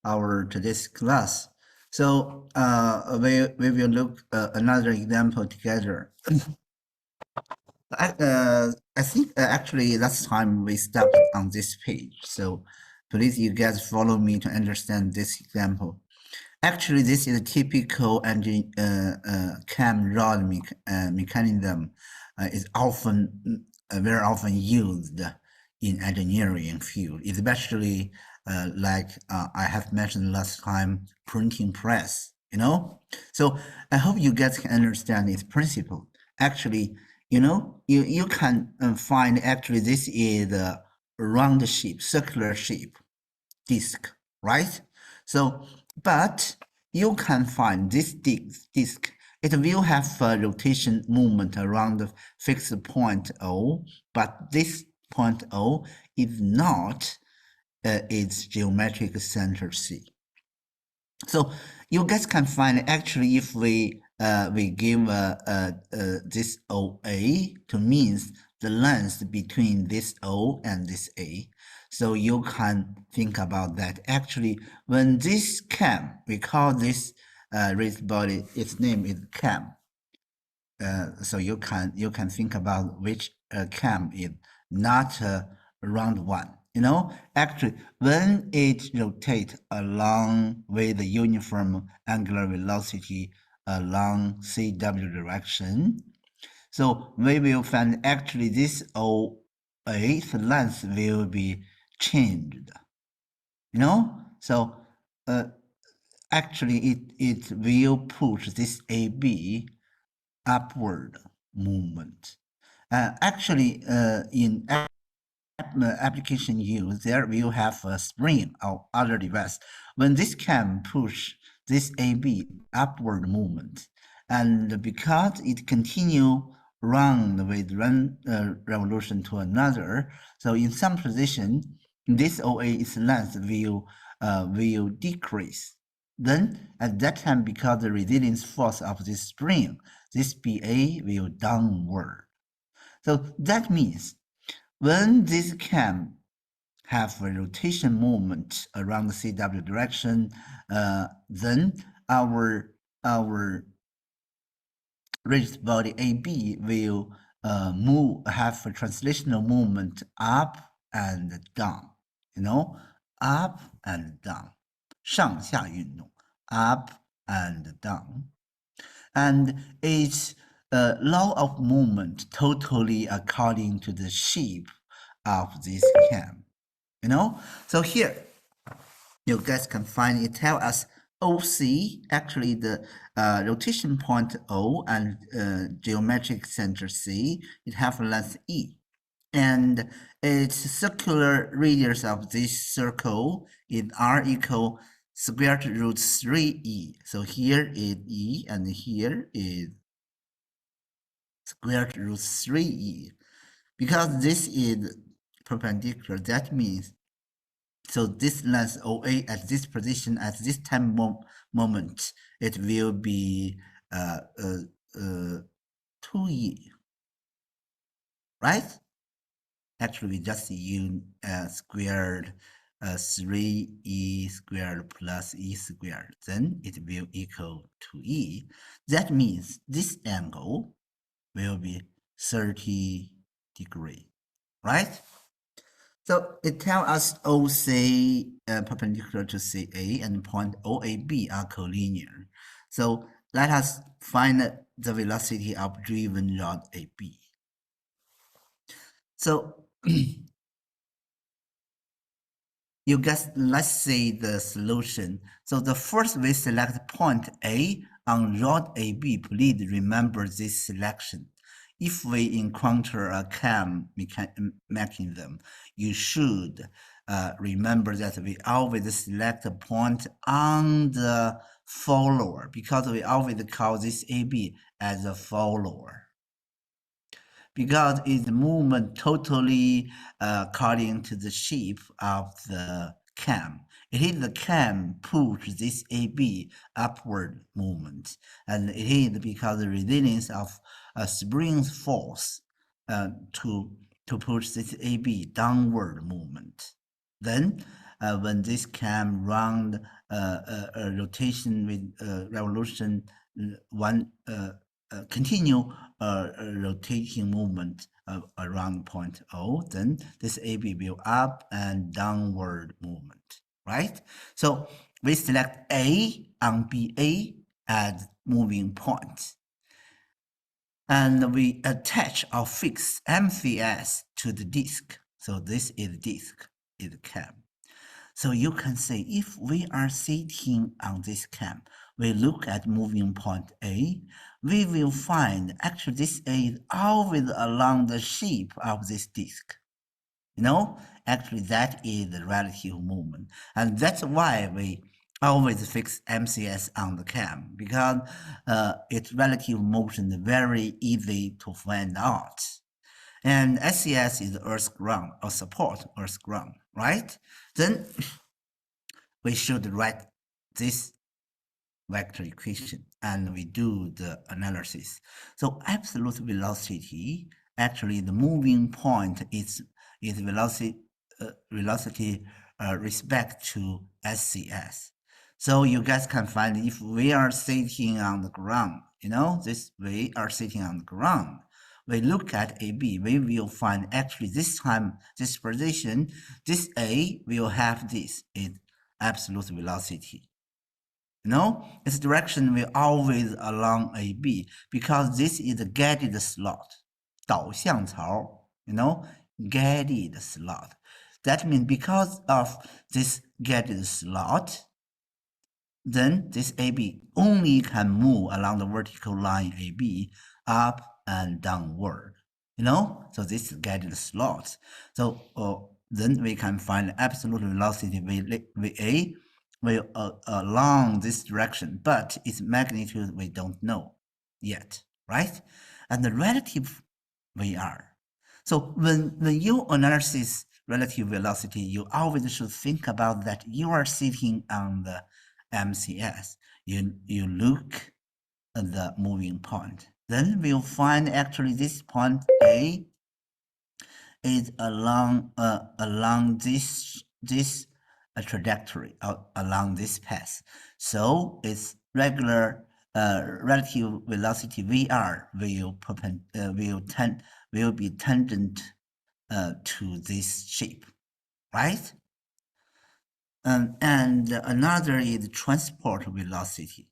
B: our today's class. So we will look another example together. I think actually last time we stopped on this page. So please, you guys follow me to understand this example. Actually, this is a typical engine cam rod mechanism. Is often very often used in engineering field, especially like I have mentioned last time, printing press. You know, so I hope you guys can understand its principle. Actually, you can find actually this is a round shape, circular shape disk, right? So, but you can find this disk. It will have a rotation movement around the fixed point O, but this point O is not its geometric center C. So you guys can find actually if we give this OA to means the length between this O and this A. So you can think about that. Actually, when this cam, we call this raised body, its name is cam. So you can think about which cam is not a round one. Actually, when it rotates along with the uniform angular velocity along CW direction, so we will find actually this OA's length will be changed. So actually it will push this AB upward movement. Actually, in application use, there will have a spring or other device. When this can push this AB upward movement, and because it continue run with revolution to another, so in some position, this OA's length will decrease. Then at that time, because the resilience force of this spring, this BA will downward. So that means when this cam have a rotation movement around the CW direction, then our rigid body AB will have a translational movement up and down, up and down, 上下运动, up and down. And its law of movement totally according to the shape of this cam. So here you guys can find it tell us OC, actually the rotation point O and geometric center C, it have length E. And its circular radius of this circle is R equal square root 3E. So here is E and here is square root 3E. Because this is perpendicular, that means so this length OA at this position at this time moment, it will be 2E, right? Actually, we just use squared 3E squared plus E squared, then it will equal 2E. That means this angle will be 30 degrees, right? So it tells us OC perpendicular to CA and point OAB are collinear. So let us find the velocity of driven rod AB. So you guys, let's see the solution. So the first we select point A on rod AB. Please remember this selection. If we encounter a cam mechanism, you should remember that we always select a point on the follower because we always call this AB as a follower. Because its movement totally according to the shape of the cam. It is the cam push this AB upward movement, and it is because the resilience of a spring force to to push this AB downward movement. Then, when this cam round a rotation with revolution continue a rotating movement around point O, then this AB will up and downward movement, right? So we select A on BA as moving point. And we attach or fix MCS to the disk. So this is disk, is cam. So you can say if we are sitting on this cam, we look at moving point A, we will find actually this A is always along the shape of this disk. You know, actually that is the relative movement. And that's why we always fix MCS on the cam, because its relative motion is very easy to find out. And SCS is earth ground or support earth ground, right? Then we should write this vector equation and we do the analysis. So absolute velocity, actually the moving point is velocity respect to SCS. So you guys can find if we are sitting on the ground, you know, this we are sitting on the ground. We look at AB, we will find actually this time, this position, this A will have this is absolute velocity. You know, its direction will always along AB because this is a guided slot, 导向槽, you know, guided slot. That means because of this guided slot, then this AB only can move along the vertical line AB up and downward, you know, so this is guided slot. So then we can find absolute velocity VA will along this direction, but its magnitude we don't know yet, right? And the relative VR. So when you analyze relative velocity, you always should think about that you are sitting on the MCS. You look at the moving point. Then we'll find actually this point A is along this trajectory along this path. So its regular relative velocity VR will be tangent to this shape, right? And another is transport velocity.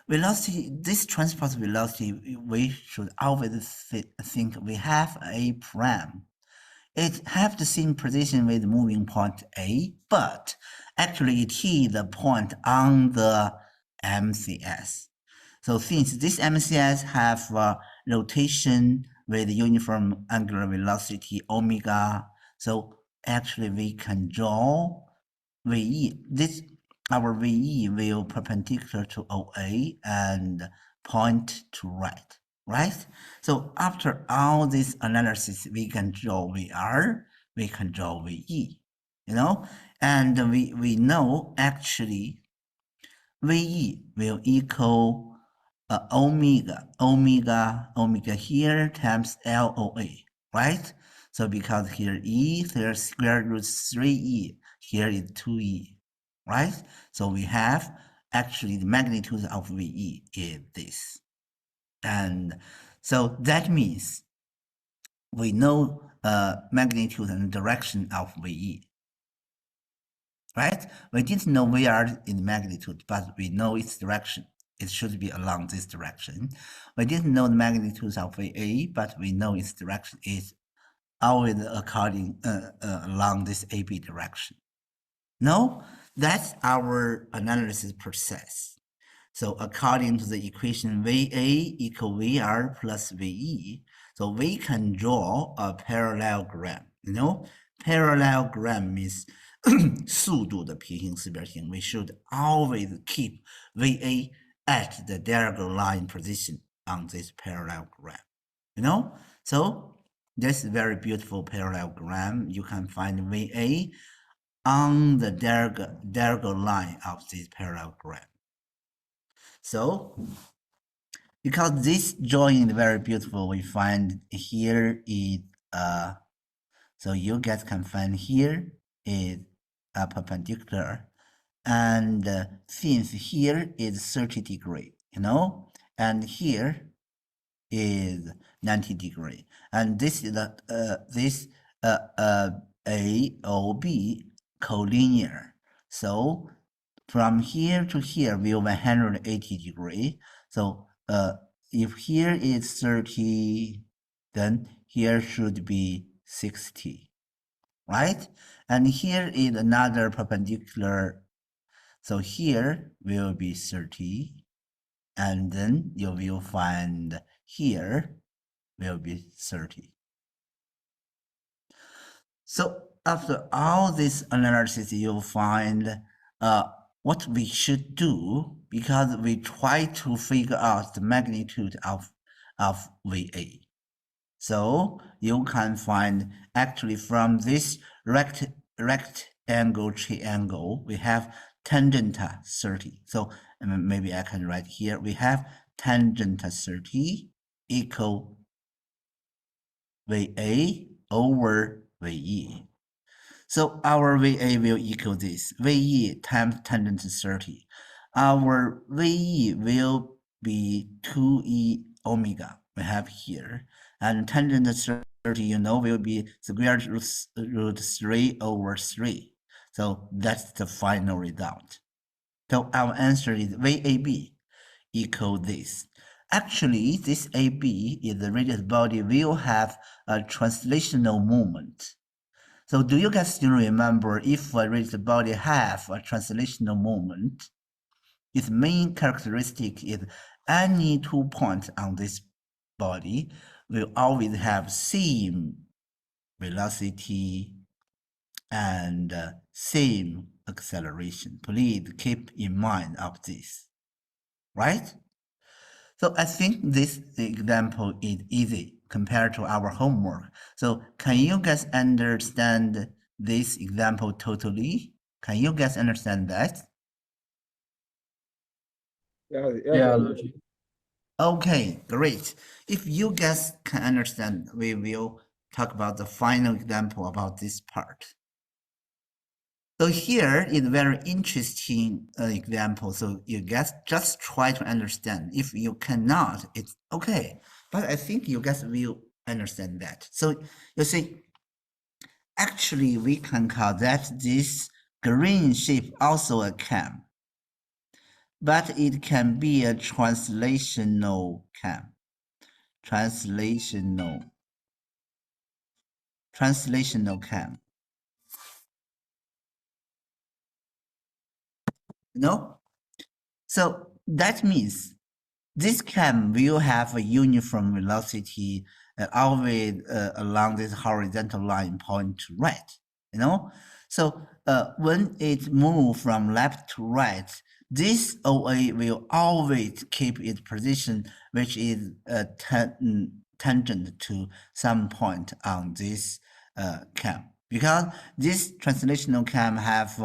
B: This transport velocity, we should always think we have A prime. It have the same position with moving point A, but actually it is the point on the MCS. So since this MCS have rotation with uniform angular velocity omega, so actually we can draw VE. Our VE will perpendicular to OA and point to right? So after all this analysis, we can draw VR, we can draw VE, you know, and we know actually VE will equal omega here times LOA, right? So because here E, there's square root 3E, here is 2E, right? So we have actually the magnitude of VE is this. And so that means we know magnitude and direction of VE, right? We didn't know VR in magnitude, but we know its direction. It should be along this direction. We didn't know the magnitude of VA, but we know its direction is always along this AB direction. No, that's our analysis process. So according to the equation VA equal VR plus VE, so we can draw a parallelogram. You know, parallelogram means 速度的平行四边形. We should always keep VA at the diagonal line position on this parallelogram. You know, so this is very beautiful parallelogram. You can find VA on the diagonal line of this parallelogram. So, because this drawing is very beautiful, we find here is so you guys can find here is a perpendicular, and since here is 30 degree, and here is 90 degree, and this is this AOB collinear. So from here to here will 180 degree. So if here is 30, then here should be 60, right? And here is another perpendicular. So here will be 30, and then you will find here will be 30. So after all this analysis, you'll find what we should do, because we try to figure out the magnitude of VA. So you can find actually from this rectangle triangle, we have tangent 30. So maybe I can write here, we have tangent 30 equal VA over VE. So our VA will equal this, VE times tangent 30. Our VE will be 2E omega we have here, and tangent 30, will be square root 3 over 3. So that's the final result. So our answer is VAB equal this. Actually, this AB is the radius body will have a translational moment. So do you guys still remember if a radius body have a translational moment, its main characteristic is any 2 points on this body will always have same velocity and same acceleration. Please keep in mind of this, right? So I think this example is easy compared to our homework. So can you guys understand this example totally? Can you guys understand that?
A: Yeah, Logi.
B: Okay, great. If you guys can understand, we will talk about the final example about this part. So here is a very interesting example. So you guys just try to understand. If you cannot, it's okay. But I think you guys will understand that. So you see, actually we can call that this green shape also a cam. But it can be a translational cam. Translational cam. So that means this cam will have a uniform velocity always along this horizontal line point to right, So when it moves from left to right, this OA will always keep its position, which is tangent to some point on this cam. Because this translational cam have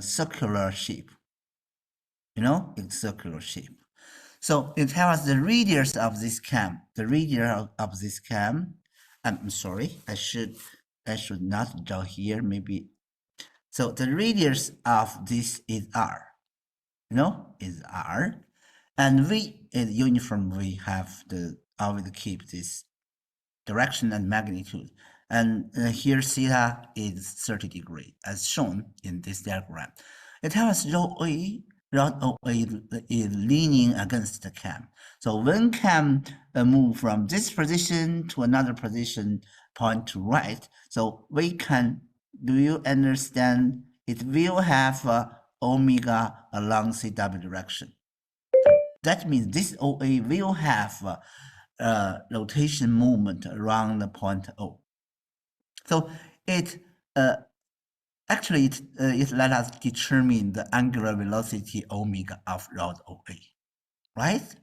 B: circular shape. It's circular shape. So it tells us the radius of this cam. The radius of this cam. I'm sorry, I should not draw here. Maybe. So the radius of this is r. Is r, and v is uniform. We have to always keep this direction and magnitude. And here theta is 30 degrees, as shown in this diagram. It tells us rho OA is leaning against the cam. So when cam move from this position to another position, point to right, so we can, do you understand? It will have omega along CW direction. That means this OA will have rotation movement around the point O. So it actually it let us determine the angular velocity omega of rod OA, right?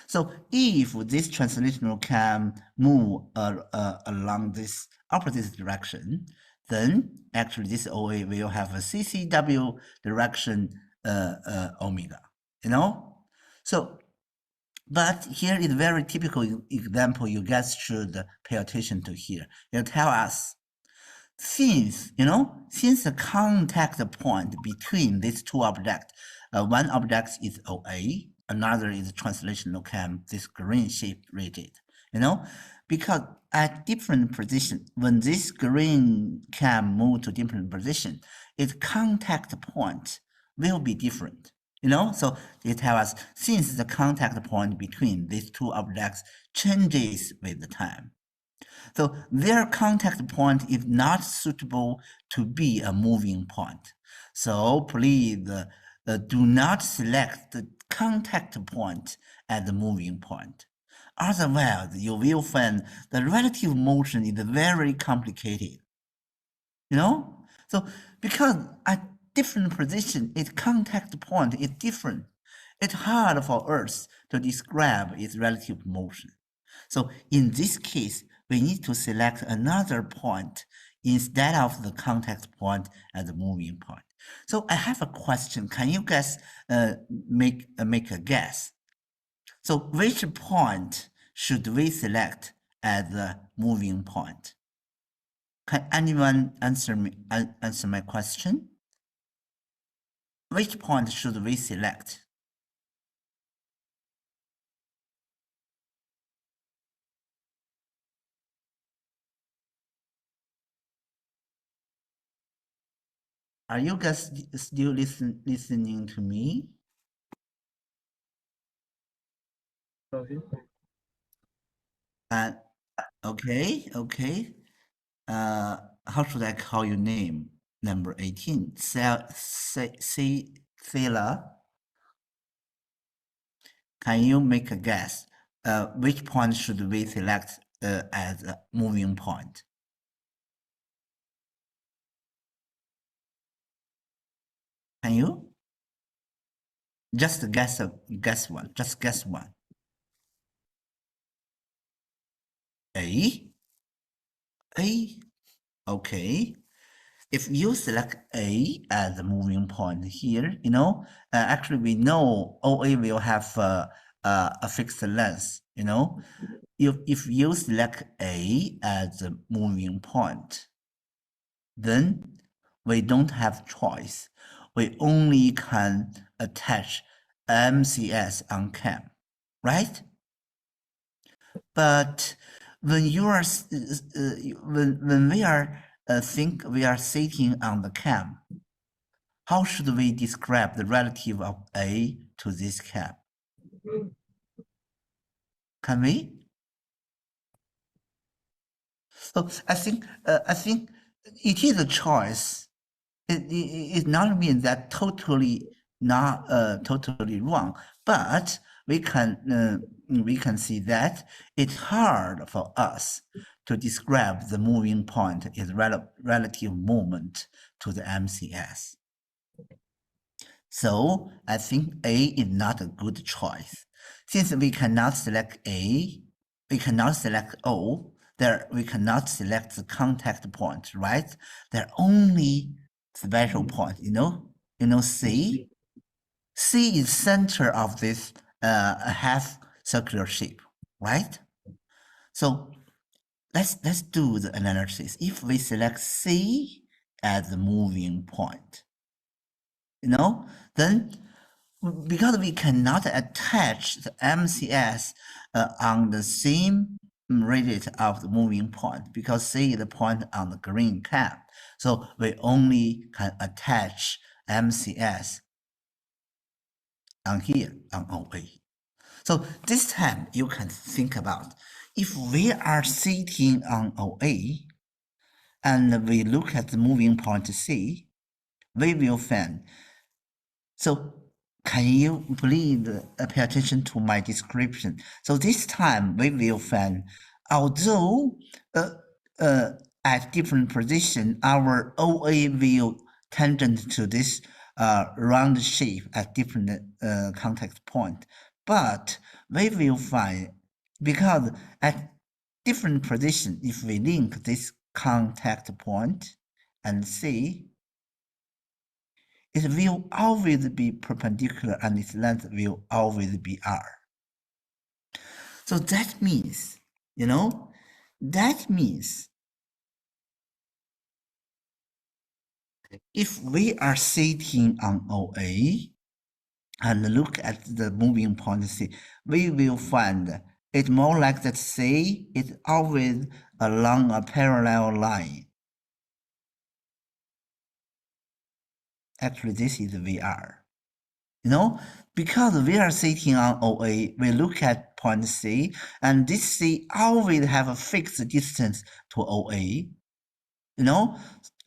B: So if this translational cam move along this opposite direction, then actually this OA will have a CCW direction omega, So But here is very typical example you guys should pay attention to here. It tell us, since the contact point between these two objects, one object is OA, another is translational cam, this green shape rigid, because at different position, when this green cam move to different position, its contact point will be different. So they tell us, since the contact point between these two objects changes with the time, so their contact point is not suitable to be a moving point. So please do not select the contact point as the moving point. Otherwise, you will find the relative motion is very complicated. So because at different position, its contact point is different. It's hard for Earth to describe its relative motion. So in this case, we need to select another point instead of the contact point as a moving point. So I have a question. Can you guys make a guess? So which point should we select as the moving point? Can anyone answer my question? Which point should we select? Are you guys still listening to me? Okay. How should I call your name? Number 18, Sela. Can you make a guess? Which point should we select as a moving point? Can you? Just guess one. Just guess one. A. Okay. If you select A as a moving point here, actually we know OA will have a fixed length, If you select A as a moving point, then we don't have choice. We only can attach MCS on cam, right? But when you are when we are we are sitting on the cam, how should we describe the relative of A to this cam? Can we? So I think it is a choice. It not mean that totally wrong, but we can see that it's hard for us to describe the moving point is relative moment to the MCS. So I think A is not a good choice. Since we cannot select A, we cannot select O, we cannot select the contact point, right? There are only special point, C. C is center of this half circular shape, right? So let's do the analysis. If we select C as the moving point, then because we cannot attach the MCS on the same radius of the moving point, because C is the point on the green cam, so we only can attach MCS on here, on OA. So this time you can think about, if we are sitting on OA and we look at the moving point C, we will find. So can you please pay attention to my description? So this time we will find, although at different position, our OA will tangent to this round shape at different contact point, but we will find, because at different position, if we link this contact point and C, it will always be perpendicular and its length will always be R. So that means, that means if we are sitting on OA and look at the moving point C, we will find it more like that C is always along a parallel line. Actually, this is VR. Because we are sitting on OA, we look at point C, and this C always have a fixed distance to OA.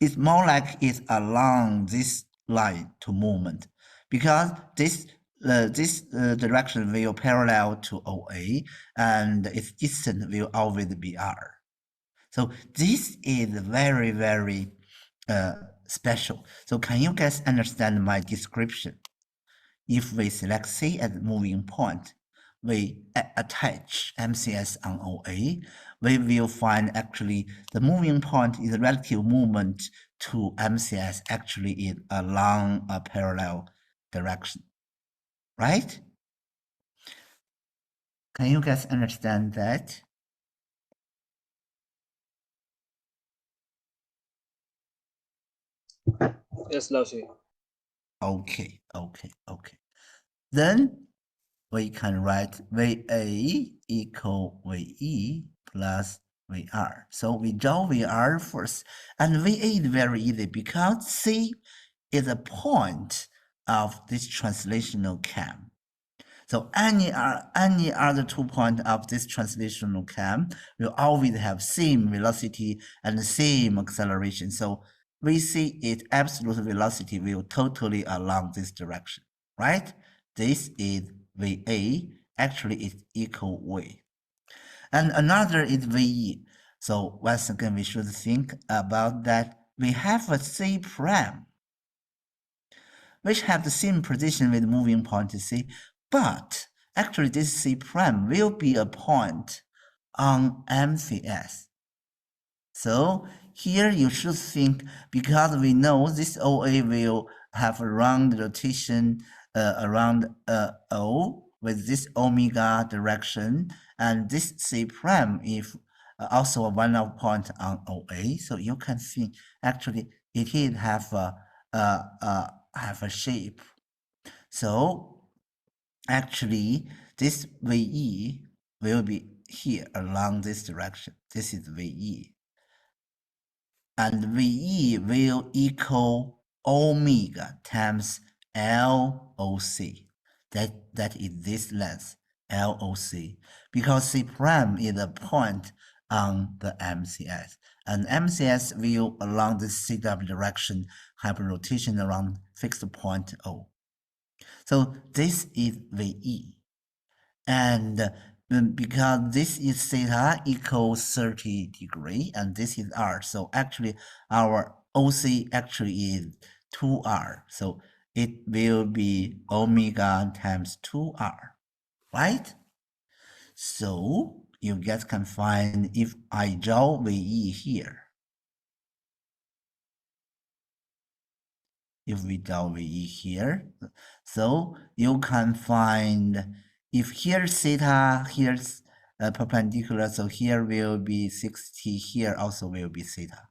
B: It's more like it's along this line to movement, because this direction will parallel to OA, and its distance will always be R. So this is very, very special. So can you guys understand my description? If we select C as moving point, we attach MCS on OA, we will find actually the moving point is relative movement to MCS actually is along a parallel direction, right? Can you guys understand that?
C: Yes, 老师。
B: Okay. Then we can write VA equal VE plus VR. So we draw VR first, and VA is very easy because C is a point of this translational cam. So any other 2 points of this translational cam will always have same velocity and same acceleration. So we see its absolute velocity will totally along this direction, right? This is VA, actually it's equal V. And another is VE. So once again, we should think about that. We have a C prime, which have the same position with moving point C, but actually this C prime will be a point on MCS. So here you should think, because we know this OA will have a round rotation around O with this omega direction, and this C prime is also a one-off point on OA. So you can see actually it is have a shape. So actually this VE will be here along this direction. This is VE. And VE will equal omega times LOC. That is this length, LOC, because C prime is a point on the MCS. And MCS will, along this CW direction, have a rotation around fixed point O. So this is VE. And because this is theta equals 30 degree, and this is R. So actually our OC actually is 2R. So it will be omega times 2R, right? So you guys can find, if I draw VE here, if we draw VE here, so you can find, if here theta, here's perpendicular, so here will be 60, here also will be theta.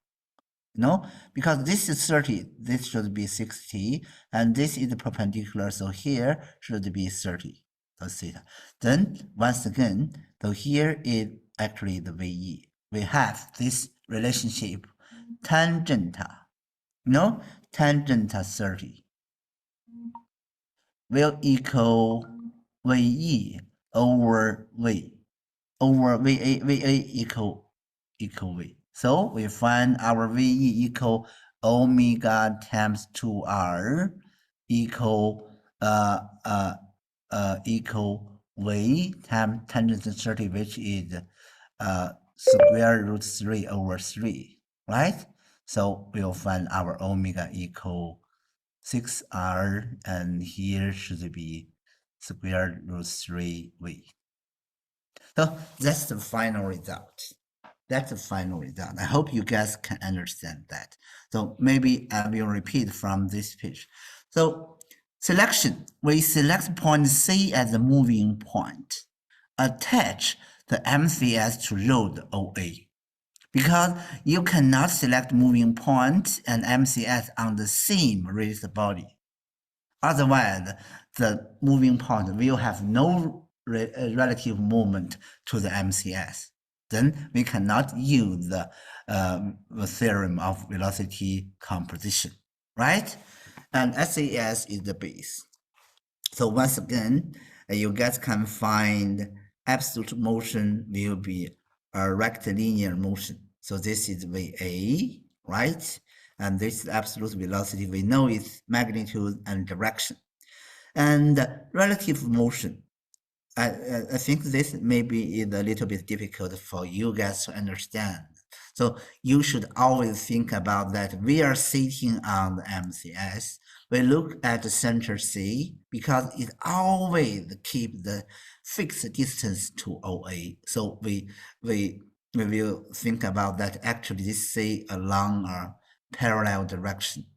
B: Because this is 30, this should be 60, and this is perpendicular, so here should be 30, so theta. Then once again, so here is actually the VE. We have this relationship, tangenta, tangenta 30 will equal VE over V, over VA equal V. So we find our VE equal omega times 2R equal equal V times tangent 30, which is square root 3 over 3, right? So we'll find our omega equal 6R, and here should be square root 3V. So that's the final result. That's the final result. I hope you guys can understand that. So maybe I will repeat from this page. So selection, we select point C as a moving point. attach the MCS to road OA, because you cannot select moving point and MCS on the same radius body. Otherwise, the moving point will have no relative moment to the MCS. Then we cannot use the theorem of velocity composition, right? And SAS is the base. So once again, you guys can find absolute motion will be a rectilinear motion. So this is VA, right? And this is absolute velocity. We know its magnitude and direction. And relative motion, I think this maybe is a little bit difficult for you guys to understand. So you should always think about that. We are sitting on the MCS. We look at the center C because it always keep the fixed distance to OA. So we will think about that. Actually, this C along a parallel direction.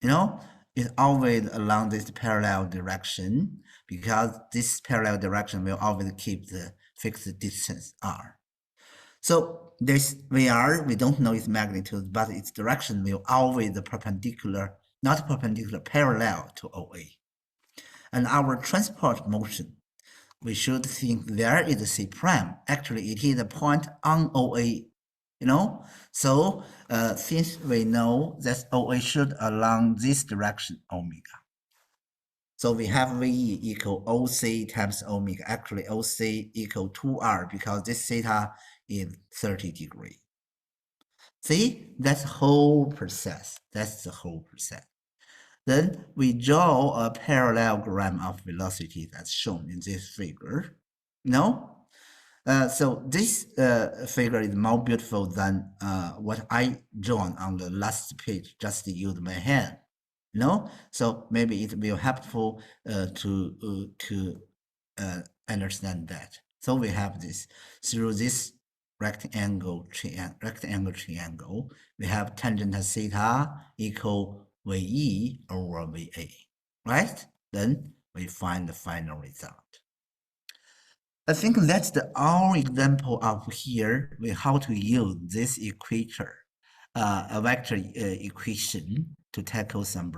B: You know, it's always along this parallel direction because this parallel direction will always keep the fixed distance R. So this VR, we don't know its magnitude, but its direction will always the perpendicular, not perpendicular, parallel to OA. And our transport motion, we should think there is a C prime. Actually, it is a point on OA, you know? So since we know that OA should along this direction, omega. So we have VE equal OC times omega. Actually, OC equal 2R because this theta is 30 degrees. See, that's the whole process. That's the whole process. Then we draw a parallelogram of velocity that's shown in this figure. No? So this figure is more beautiful than what I drawn on the last page, just use my hand. No, so maybe it will helpful to understand that. So we have this through this rectangle triangle. We have tangent theta equal VE over VA, right? Then we find the final result. I think that's our example of here with how to use this equator, a vector equation to tackle some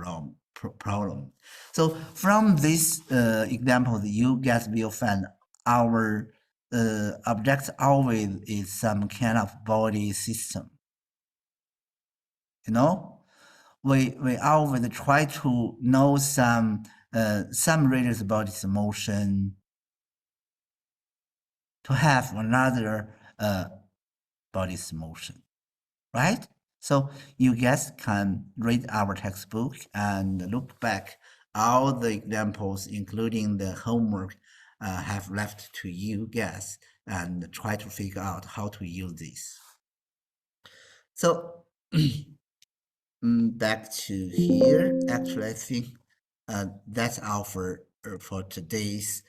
B: problem. So from this example, you guys will find our object always is some kind of body system. You know, we always try to know some radius body's motion to have another body's motion, right? So you guys can read our textbook and look back all the examples, including the homework have left to you guys, and try to figure out how to use this. So back to here. Actually, I think that's all for today's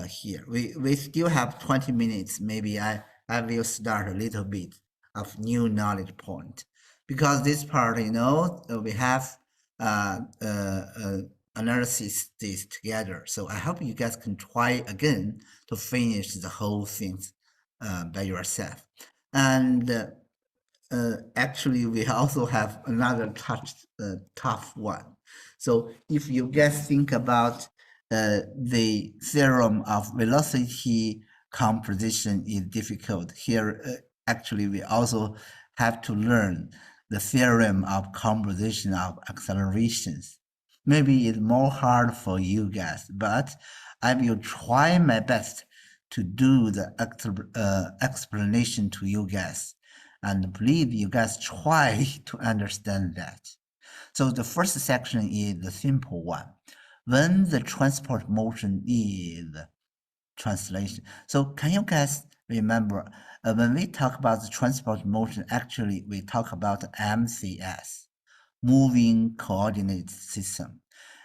B: here. We still have 20 minutes. Maybe I will start a little bit of new knowledge point, because this part, you know, we have analysis this together. So I hope you guys can try again to finish the whole thing by yourself. And actually, we also have another tough one. So if you guys think about the theorem of velocity composition is difficult. Here, actually, we also have to learn the theorem of composition of accelerations. Maybe it's more hard for you guys, but I will try my best to do the explanation to you guys. And please, you guys try to understand that. So the first section is the simple one. When the transport motion is translation. So can you guys remember when we talk about the transport motion, actually we talk about MCS, moving coordinate system.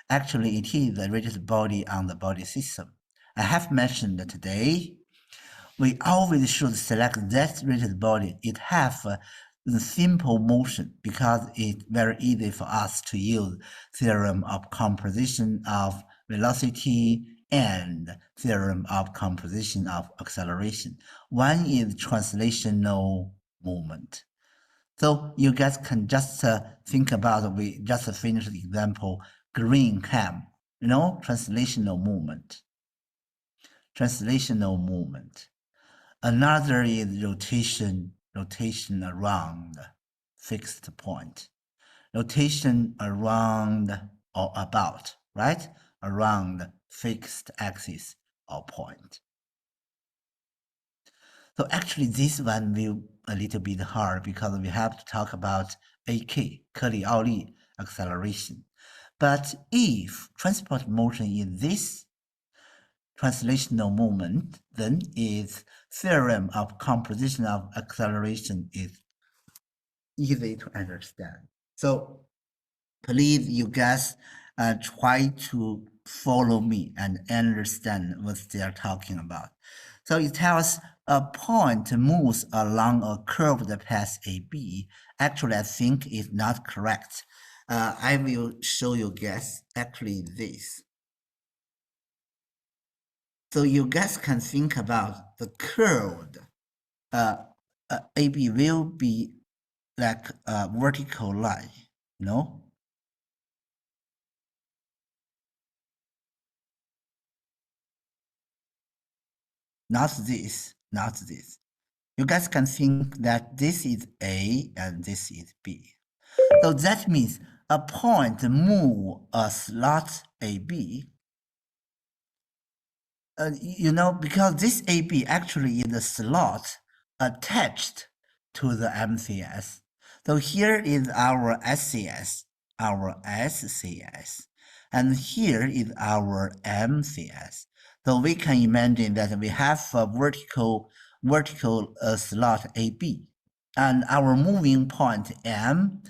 B: Actually, it is the rigid body on the body system. I have mentioned that today, we always should select that rigid body. It have the simple motion because it's very easy for us to use theorem of composition of velocity and theorem of composition of acceleration. One is translational moment. So you guys can just think about, we just finished the example, green cam, translational movement. Translational movement. Another is rotation around fixed point. Rotation around or about, right? Around fixed axis or point. So actually this one will a little bit hard because we have to talk about AK, Curly-Auli acceleration. But if transport motion is this translational moment, then its theorem of composition of acceleration is easy to understand. So please, you guys try to follow me and understand what they are talking about. So it tells a point moves along a curved path AB. Actually, I think it's not correct. I will show you guys actually this. So you guys can think about the curved AB will be like a vertical line, Not this, not this. You guys can think that this is A and this is B. So that means a point move a slot AB. Because this AB actually is a slot attached to the MCS. So here is our SCS, and here is our MCS. So we can imagine that we have a vertical slot AB, and our moving point M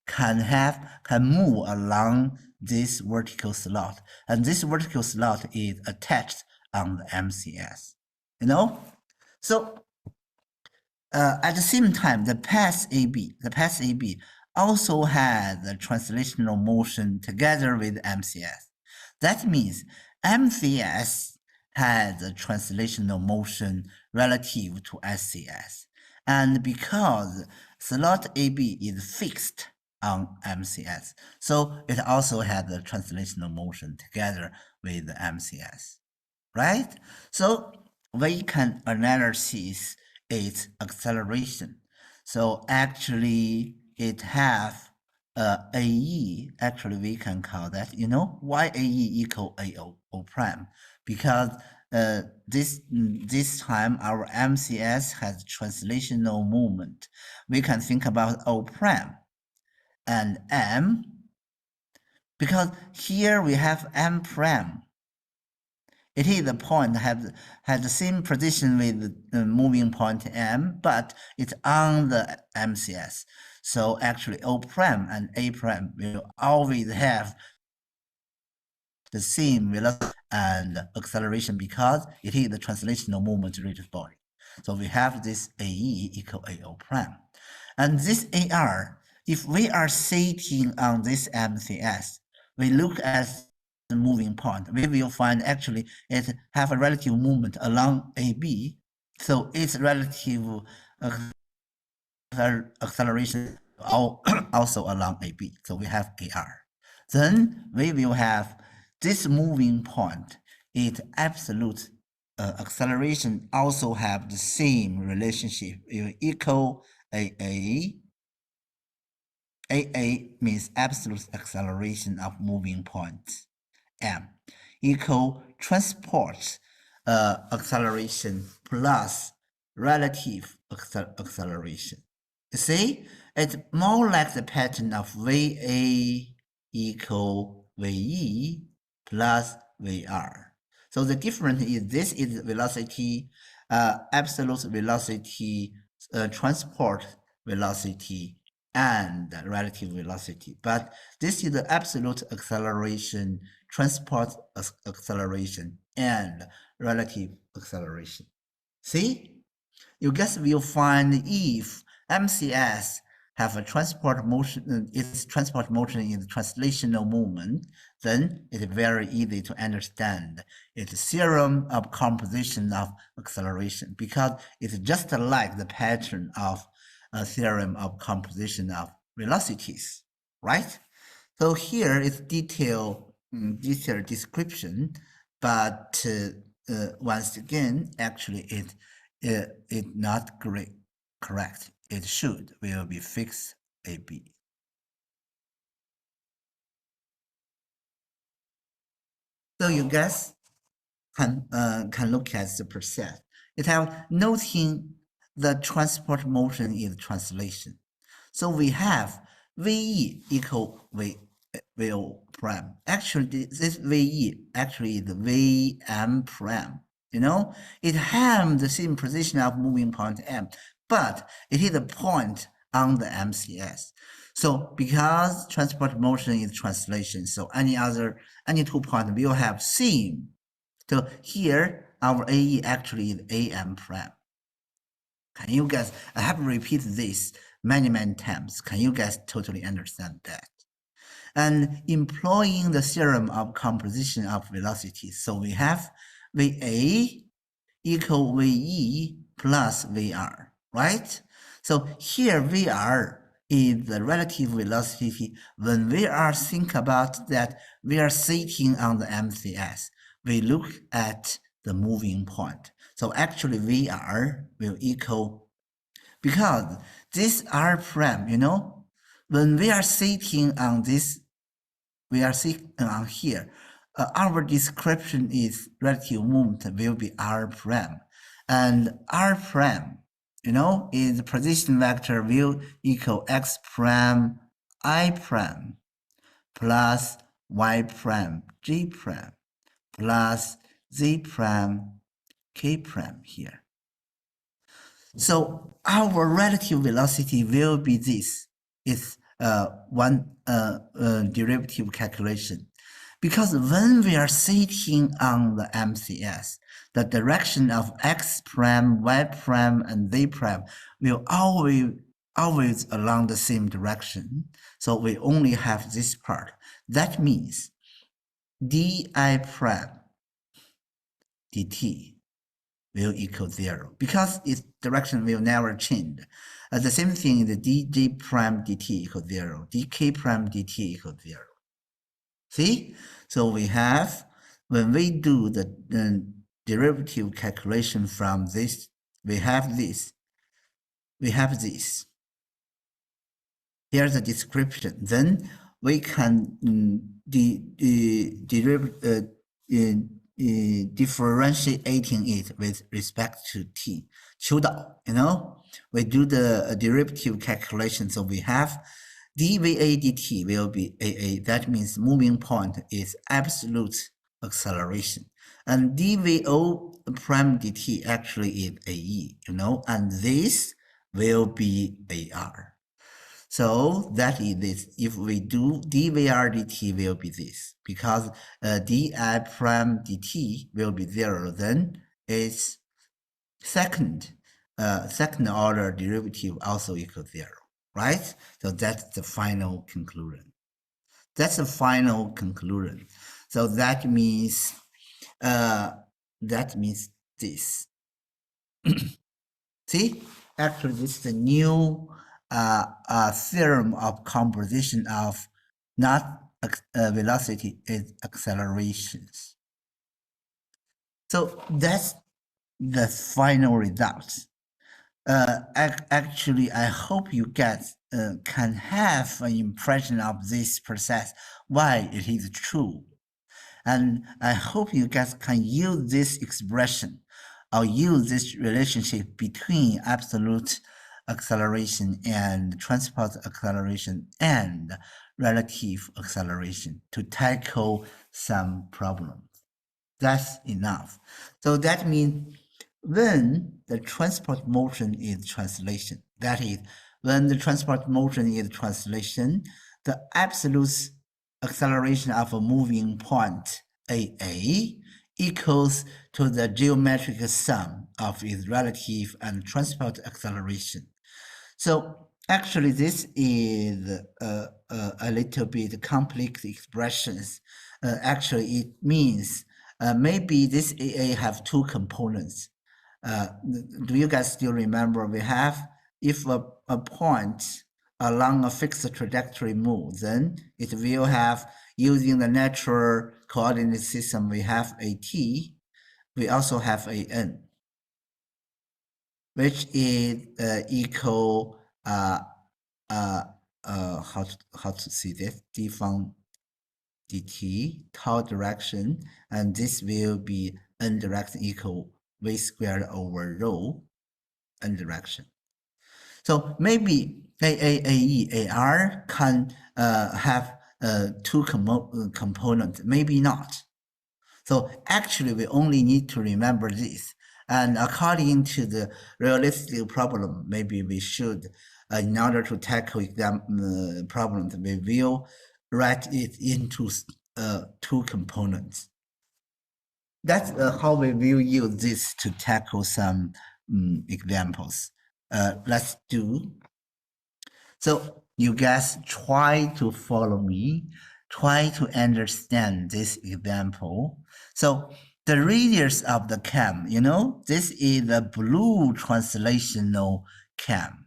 B: can move along this vertical slot, and this vertical slot is attached on the MCS. So at the same time, the path AB also has the translational motion together with MCS. That means MCS has a translational motion relative to SCS. And because slot AB is fixed on MCS, so it also has a translational motion together with the MCS, right? So we can analyze its acceleration. So actually it have AE, actually we can call that, why AE equal AO prime? Because this time our MCS has translational moment. We can think about O prime and M, because here we have M prime. It is a point has the same position with the moving point M, but it's on the MCS. So actually O prime and A prime will always have the same velocity and acceleration because it is the translational moment related body. So we have this AE equal AO prime. And this AR, if we are sitting on this MCS, we look at the moving point, we will find actually it have a relative movement along AB. So its relative acceleration also along AB. So we have AR. Then we will have this moving point, its absolute acceleration also have the same relationship. It will equal AA. AA means absolute acceleration of moving point M equal transport acceleration plus relative acceleration. You see, it's more like the pattern of VA equal VE plus VR. So the difference is this is velocity, absolute velocity, transport velocity, and relative velocity. But this is the absolute acceleration, transport acceleration, and relative acceleration. See? You guys will find if MCS have a transport motion, its transport motion is translational movement, then it's very easy to understand its theorem of composition of acceleration, because it's just like the pattern of a theorem of composition of velocities, right? So here is detailed description, but once again, actually it not great correct. It will be fixed AB. So you guys can look at the process. It have noting the transport motion is translation. So we have VE equal VO prime. Actually, this VE actually is VM prime. You know, it has the same position of moving point M, but it is a point on the MCS. So because transport motion is translation, so any 2 points will have same. So here our AE actually is AM prime. Can you guys, I have repeated this many times. Can you guys totally understand that? And employing the theorem of composition of velocity, so we have VA equal VE plus VR, right? So here VR is the relative velocity. When we are think about that we are sitting on the MCS, we look at the moving point. So actually VR will equal, because this R prime, you know, when we are sitting on this, we are sitting on here, our description is relative movement will be R prime. And R prime, you know, is position vector will equal X prime I prime plus Y prime G prime plus Z prime K prime here. So our relative velocity will be this. It's one derivative calculation. Because when we are sitting on the MCS, the direction of X prime, Y prime, and Z prime will always along the same direction. So we only have this part. That means di prime dt will equal 0, because its direction will never change. The same thing, the dj prime dt equals 0, dk prime dt equals 0. See? So we have, when we do the derivative calculation from this, we have this. Here's the description. Then we can differentiating it with respect to t. 求导, you know, we do the derivative calculation. So we have dva dt will be aa. That means moving point is absolute acceleration. And dvo prime dt actually is ae, you know, and this will be ar. So that is this. If we do dvr dt will be this, because di prime dt will be 0, then its second order derivative also equals 0, right? So that's the final conclusion. So that means this. See, actually this is the new theorem of composition of not velocity is accelerations. So that's the final result. Actually, I hope you guys can have an impression of this process, why it is true. And I hope you guys can use this expression or use this relationship between absolute acceleration and transport acceleration and relative acceleration to tackle some problems. That's enough. So that means when the transport motion is translation, that is, when the transport motion is translation, the absolute acceleration of a moving point AA equals to the geometric sum of its relative and transport acceleration. So Actually, this is a little bit complex expressions. Actually, it means maybe this AA have two components. Do you guys still remember we have if a point along a fixed trajectory move, then it will have using the natural coordinate system. We have a t, we also have a n, which is equal how to see this d from dt tau direction, and this will be n direction equal v squared over rho n direction. So maybe AE, AR can have two components, maybe not. So actually, we only need to remember this. And according to the realistic problem, maybe we should, in order to tackle exam problems, we will write it into two components. That's how we will use this to tackle some examples. Let's do. So you guys try to follow me, try to understand this example. So the radius of the cam, you know, this is the blue translational cam.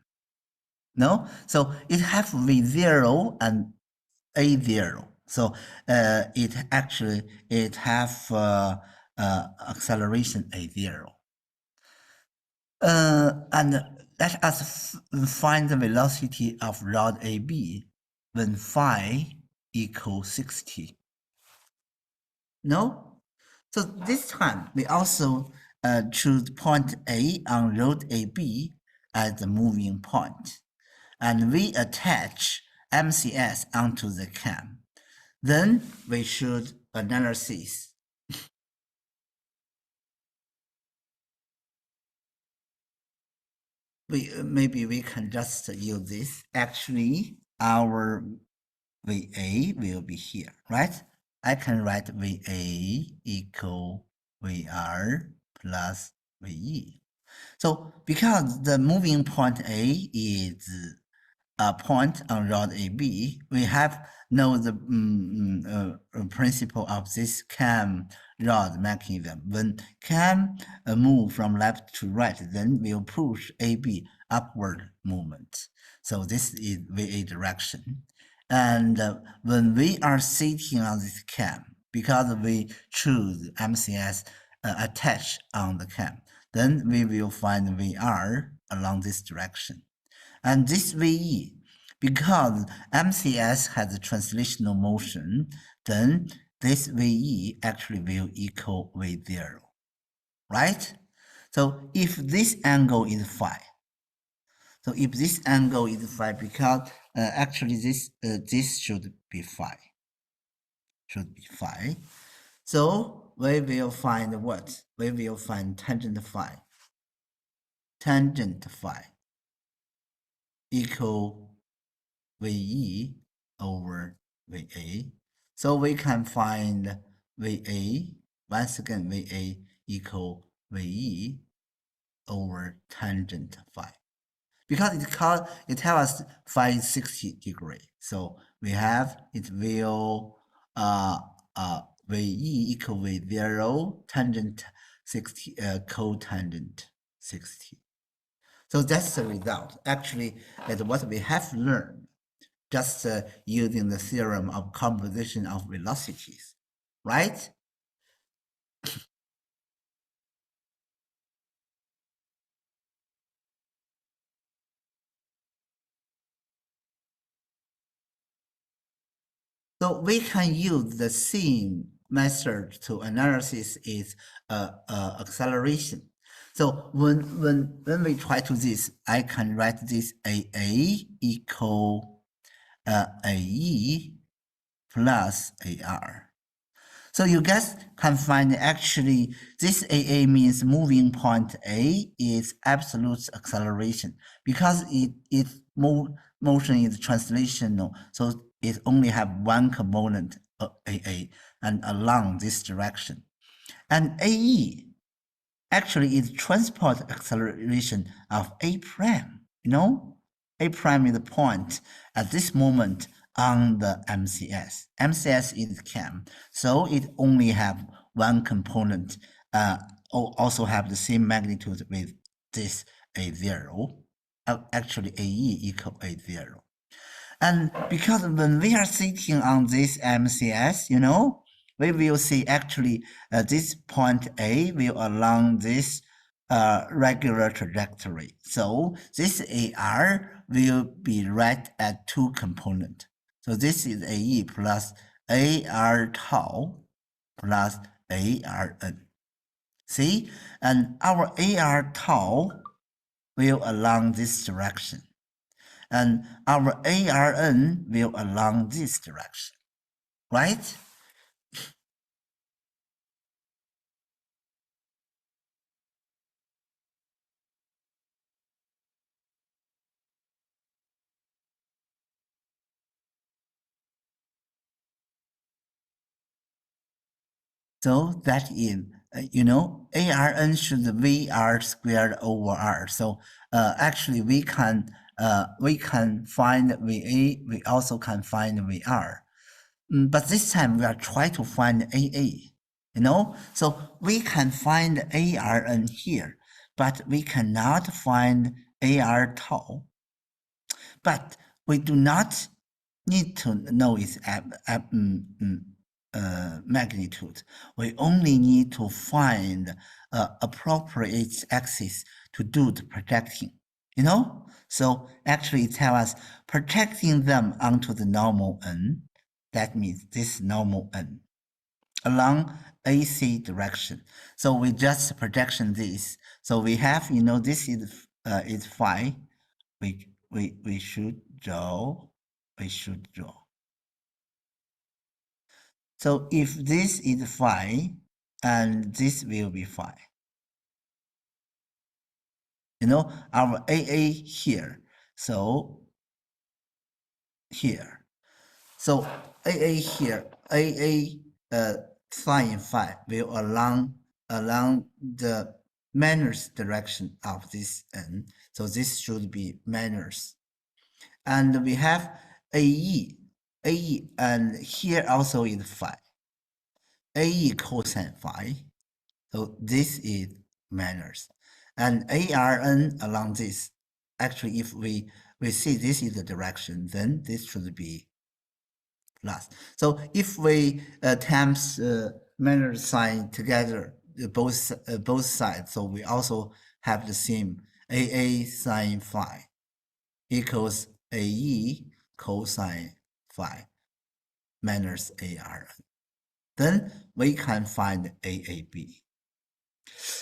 B: No, so it have V0 and A0. So it have acceleration A0. And let us find the velocity of rod AB when phi equals 60. No? So this time we also choose point A on rod AB as the moving point. And we attach MCS onto the cam. Then we should analysis. Maybe we can just use this. Actually, our VA will be here, right? I can write VA equal VR plus VE. So because the moving point A is a point on rod AB, we have know the principle of this cam rod mechanism. When cam move from left to right, then we'll push AB upward movement. So this is VA direction. And when we are sitting on this cam, because we choose MCS attached on the cam, then we will find VR along this direction. And this VE, because MCS has a translational motion, then this VE actually will equal V0, right? So if this angle is phi, so if this angle is phi, because actually this should be phi, So we will find what? We will find tangent phi. Tangent phi equal VE over VA. So we can find VA, once again, VA equal VE over tangent phi. Because it tells us phi is 60 degree. So we have it will VE equal V0, tangent 60, cotangent 60. So that's the result. Actually, that's what we have learned just using the theorem of composition of velocities, right? So we can use the same method to analysis is acceleration. So when we try to this, I can write this AA equal AE plus AR. So you guys can find actually this AA means moving point A is absolute acceleration because its motion is translational. So it only have one component of AA and along this direction. And AE actually is transport acceleration of A prime, you know? A prime is the point at this moment on the MCS. MCS is CAM, so it only have one component, also have the same magnitude with this A0. Actually, AE equal A0. And because when we are sitting on this MCS, you know, we will see actually this point A will along this regular trajectory. So this AR will be read at two components. So this is AE plus AR tau plus ARN. See, and our AR tau will along this direction, and our ARN will along this direction, right? So that is, you know, ARN should VR squared over R. So actually we can find VA, we also can find VR. But this time we are trying to find AA, you know? So we can find ARN here, but we cannot find AR tau. But we do not need to know its magnitude. We only need to find appropriate axis to do the projecting, you know? So actually it tells us projecting them onto the normal n. That means this normal n along AC direction. So we just projection this. So we have, you know, this is phi. We should draw. So if this is phi, and this will be phi. You know, our AA here. So here. So AA here, AA sine phi will along the minus direction of this n. So this should be minus. And we have AE, and here also is phi. AE cosine phi. So this is minus. And ARN along this. Actually, if we see this is the direction, then this should be plus. So if we times minus sign together, both sides, so we also have the same AA sine phi equals AE cosine phi minus ARN. Then we can find AAB.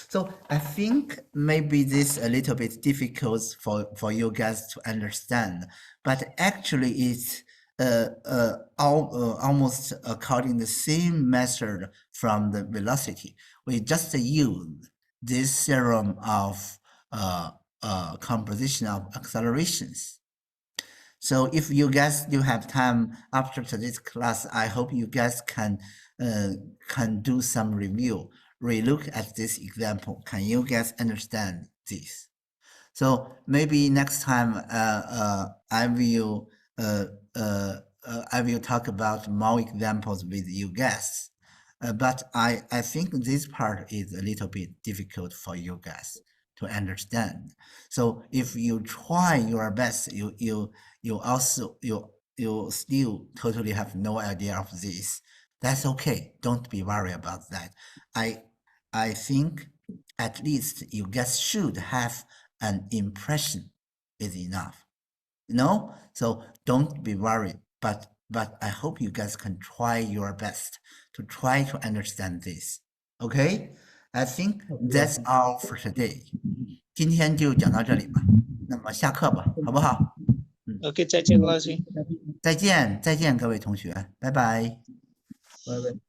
B: So I think maybe this a little bit difficult for you guys to understand, but actually it's almost according the same method from the velocity. We just use this theorem of composition of accelerations. So if you guys do have time after today's class, I hope you guys can do some review, relook at this example. Can you guys understand this? So maybe next time I will talk about more examples with you guys. But I think this part is a little bit difficult for you guys to understand. So if you try your best, you still totally have no idea of this. That's okay. Don't be worried about that. I think at least you guys should have an impression is enough. You know? So don't be worried. But I hope you guys can try your best to try to understand this. Okay? I think that's all for today. 今天就讲到这里吧。那么下课吧，好不好
C: OK，再见，罗老师。
B: 再见，各位同学，拜拜。
A: 拜拜。